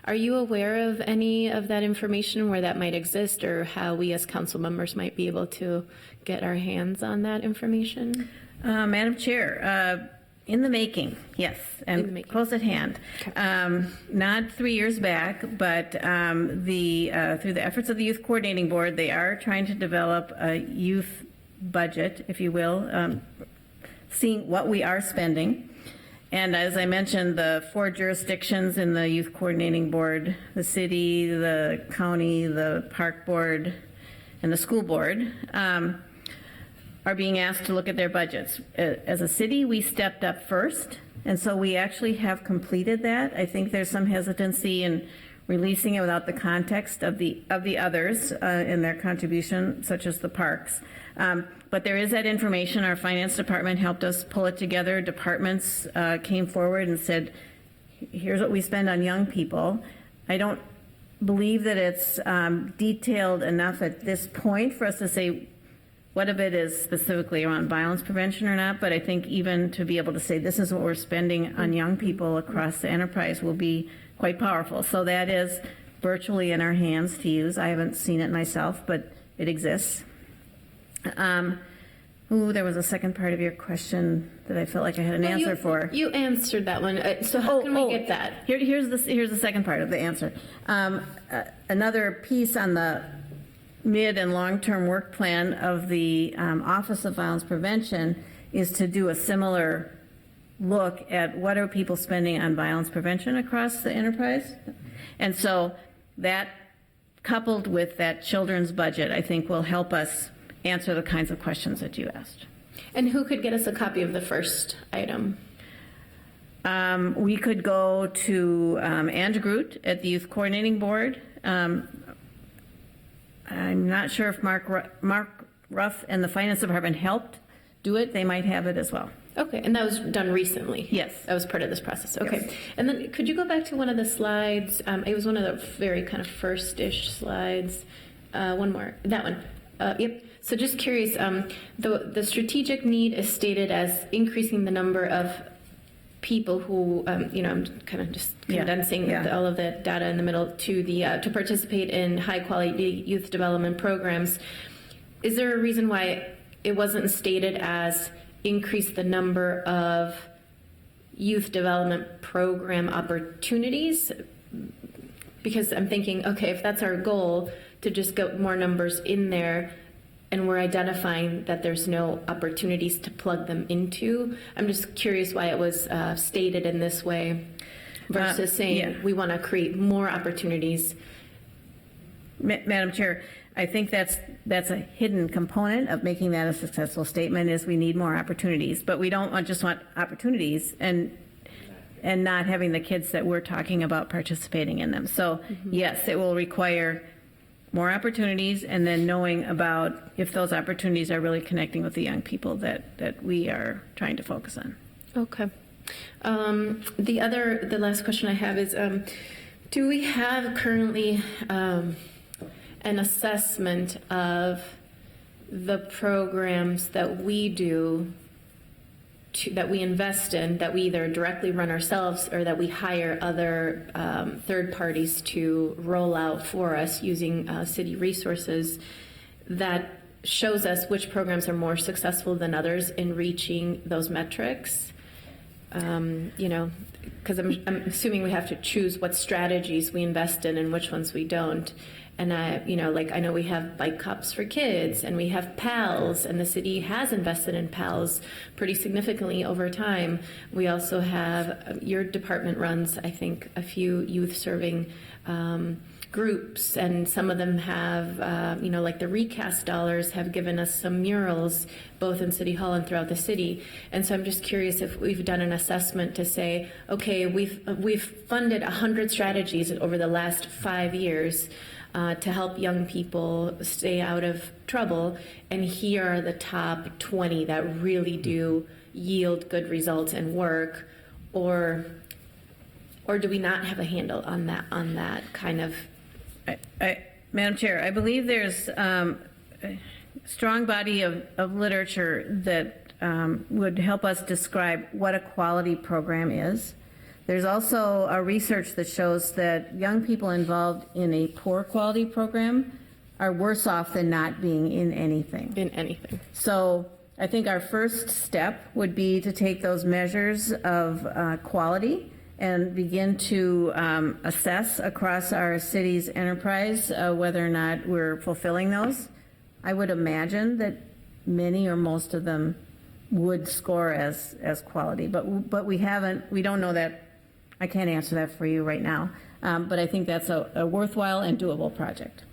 Are you aware of any of that information, where that might exist, or how we as council members might be able to get our hands on that information? Madam Chair, in the making, yes, and close at hand. Okay. Not 3 years back, but through the efforts of the Youth Coordinating Board, they are trying to develop a youth budget, if you will, seeing what we are spending. And as I mentioned, the 4 jurisdictions in the Youth Coordinating Board, the city, the county, the park board, and the school board, are being asked to look at their budgets. As a city, we stepped up first, and so we actually have completed that. I think there's some hesitancy in releasing it without the context of the others in their contribution, such as the parks. But there is that information. Our finance department helped us pull it together. Departments came forward and said, here's what we spend on young people. I don't believe that it's detailed enough at this point for us to say what of it is specifically around violence prevention or not, but I think even to be able to say this is what we're spending on young people across the enterprise will be quite powerful. So that is virtually in our hands to use. I haven't seen it myself, but it exists. There was a second part of your question that I felt like I had an answer for. You answered that one. So how can we get that? Here's the second part of the answer. Another piece on the mid and long-term work plan of the Office of Violence Prevention is to do a similar look at what are people spending on violence prevention across the enterprise. And so that, coupled with that children's budget, I think will help us answer the kinds of questions that you asked. And who could get us a copy of the first item? We could go to Andrew Groot at the Youth Coordinating Board. I'm not sure if Mark Ruff and the Finance Department helped do it. They might have it as well. Okay, and that was done recently? Yes. That was part of this process. Okay. Yes. And then could you go back to one of the slides? It was one of the very kind of first-ish slides. One more. That one. Yep. So just curious, the strategic need is stated as increasing the number of people who, I'm kind of just condensing all of the data in the middle to participate in high quality youth development programs. Is there a reason why it wasn't stated as increase the number of youth development program opportunities? Because I'm thinking, okay, if that's our goal, to just get more numbers in there, and we're identifying that there's no opportunities to plug them into, I'm just curious why it was stated in this way versus saying we want to create more opportunities. Madam Chair, I think that's a hidden component of making that a successful statement is we need more opportunities, but we don't just want opportunities and not having the kids that we're talking about participating in them. So yes, it will require more opportunities, and then knowing about if those opportunities are really connecting with the young people that we are trying to focus on. Okay. The last question I have is, do we have currently an assessment of the programs that we do, that we invest in, that we either directly run ourselves or that we hire other third parties to roll out for us using city resources, that shows us which programs are more successful than others in reaching those metrics? Because I'm assuming we have to choose what strategies we invest in and which ones we don't. And I know we have bike cops for kids, and we have PALs, and the city has invested in PALs pretty significantly over time. We also have, your department runs, I think, a few youth serving groups, and some of them have, like the recast dollars have given us some murals, both in City Hall and throughout the city. And so I'm just curious if we've done an assessment to say, okay, we've funded 100 strategies over the last 5 years to help young people stay out of trouble, and here are the top 20 that really do yield good results and work, or do we not have a handle on that kind of? Madam Chair, I believe there's a strong body of literature that would help us describe what a quality program is. There's also a research that shows that young people involved in a poor quality program are worse off than not being in anything. So I think our first step would be to take those measures of quality and begin to assess across our city's enterprise whether or not we're fulfilling those. I would imagine that many or most of them would score as quality, but we don't know that. I can't answer that for you right now, but I think that's a worthwhile and doable project.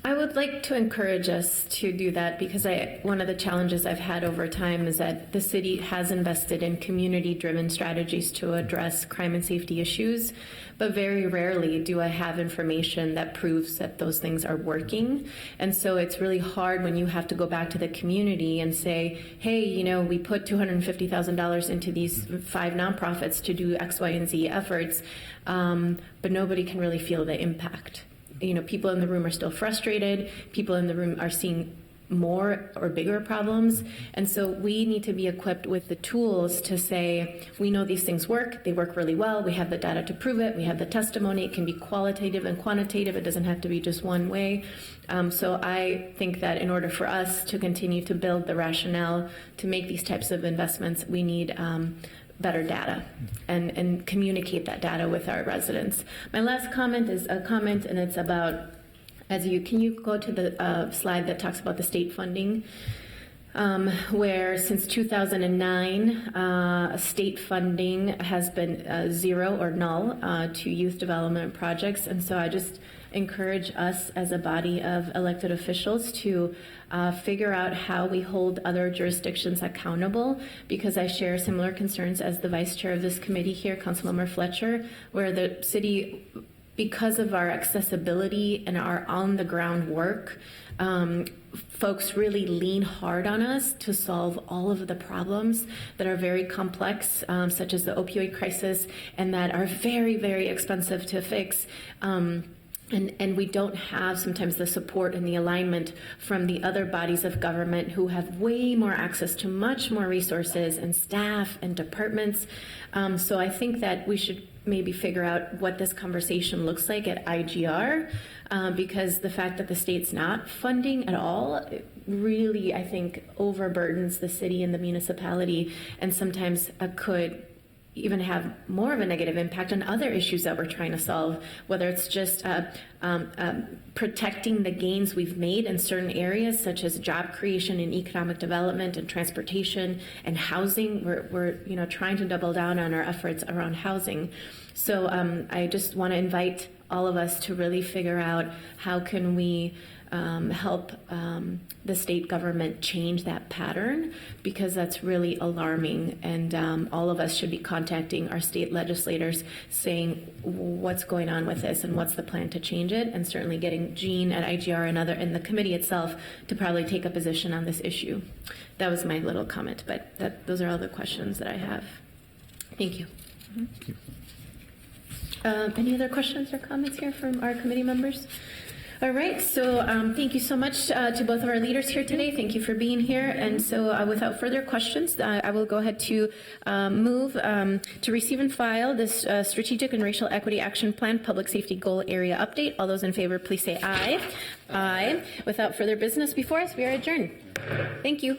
I would like to encourage us to do that, because one of the challenges I've had over time is that the city has invested in community-driven strategies to address crime and safety issues, but very rarely do I have information that proves that those things are working. And so it's really hard when you have to go back to the community and say, hey, we put $250,000 into these 5 nonprofits to do X, Y, and Z efforts, but nobody can really feel the impact. People in the room are still frustrated. People in the room are seeing more or bigger problems. And so we need to be equipped with the tools to say, we know these things work. They work really well. We have the data to prove it. We have the testimony. It can be qualitative and quantitative. It doesn't have to be just one way. So I think that in order for us to continue to build the rationale to make these types of investments, we need better data and communicate that data with our residents. My last comment is a comment, and it's about, can you go to the slide that talks about the state funding, where since 2009, state funding has been zero or null to youth development projects. And so I just encourage us as a body of elected officials to figure out how we hold other jurisdictions accountable, because I share similar concerns as the vice chair of this committee here, Councilmember Fletcher, where the city, because of our accessibility and our on-the-ground work, folks really lean hard on us to solve all of the problems that are very complex, such as the opioid crisis, and that are very, very expensive to fix. And we don't have sometimes the support and the alignment from the other bodies of government who have way more access to much more resources and staff and departments. So I think that we should maybe figure out what this conversation looks like at IGR, because the fact that the state's not funding at all really, I think, overburdens the city and the municipality, and sometimes could even have more of a negative impact on other issues that we're trying to solve, whether it's just protecting the gains we've made in certain areas, such as job creation and economic development and transportation and housing. We're trying to double down on our efforts around housing. So I just want to invite all of us to really figure out how can we help the state government change that pattern, because that's really alarming, and all of us should be contacting our state legislators saying what's going on with this and what's the plan to change it, and certainly getting Jean at IGR and the committee itself to probably take a position on this issue. That was my little comment, but those are all the questions that I have. Thank you. Thank you. Any other questions or comments here from our committee members? All right, so thank you so much to both of our leaders here today. Thank you for being here. And so without further questions, I will go ahead to move to receive and file this Strategic and Racial Equity Action Plan Public Safety Goal Area Update. All those in favor, please say aye. Aye. Without further business before us, we are adjourned. Thank you.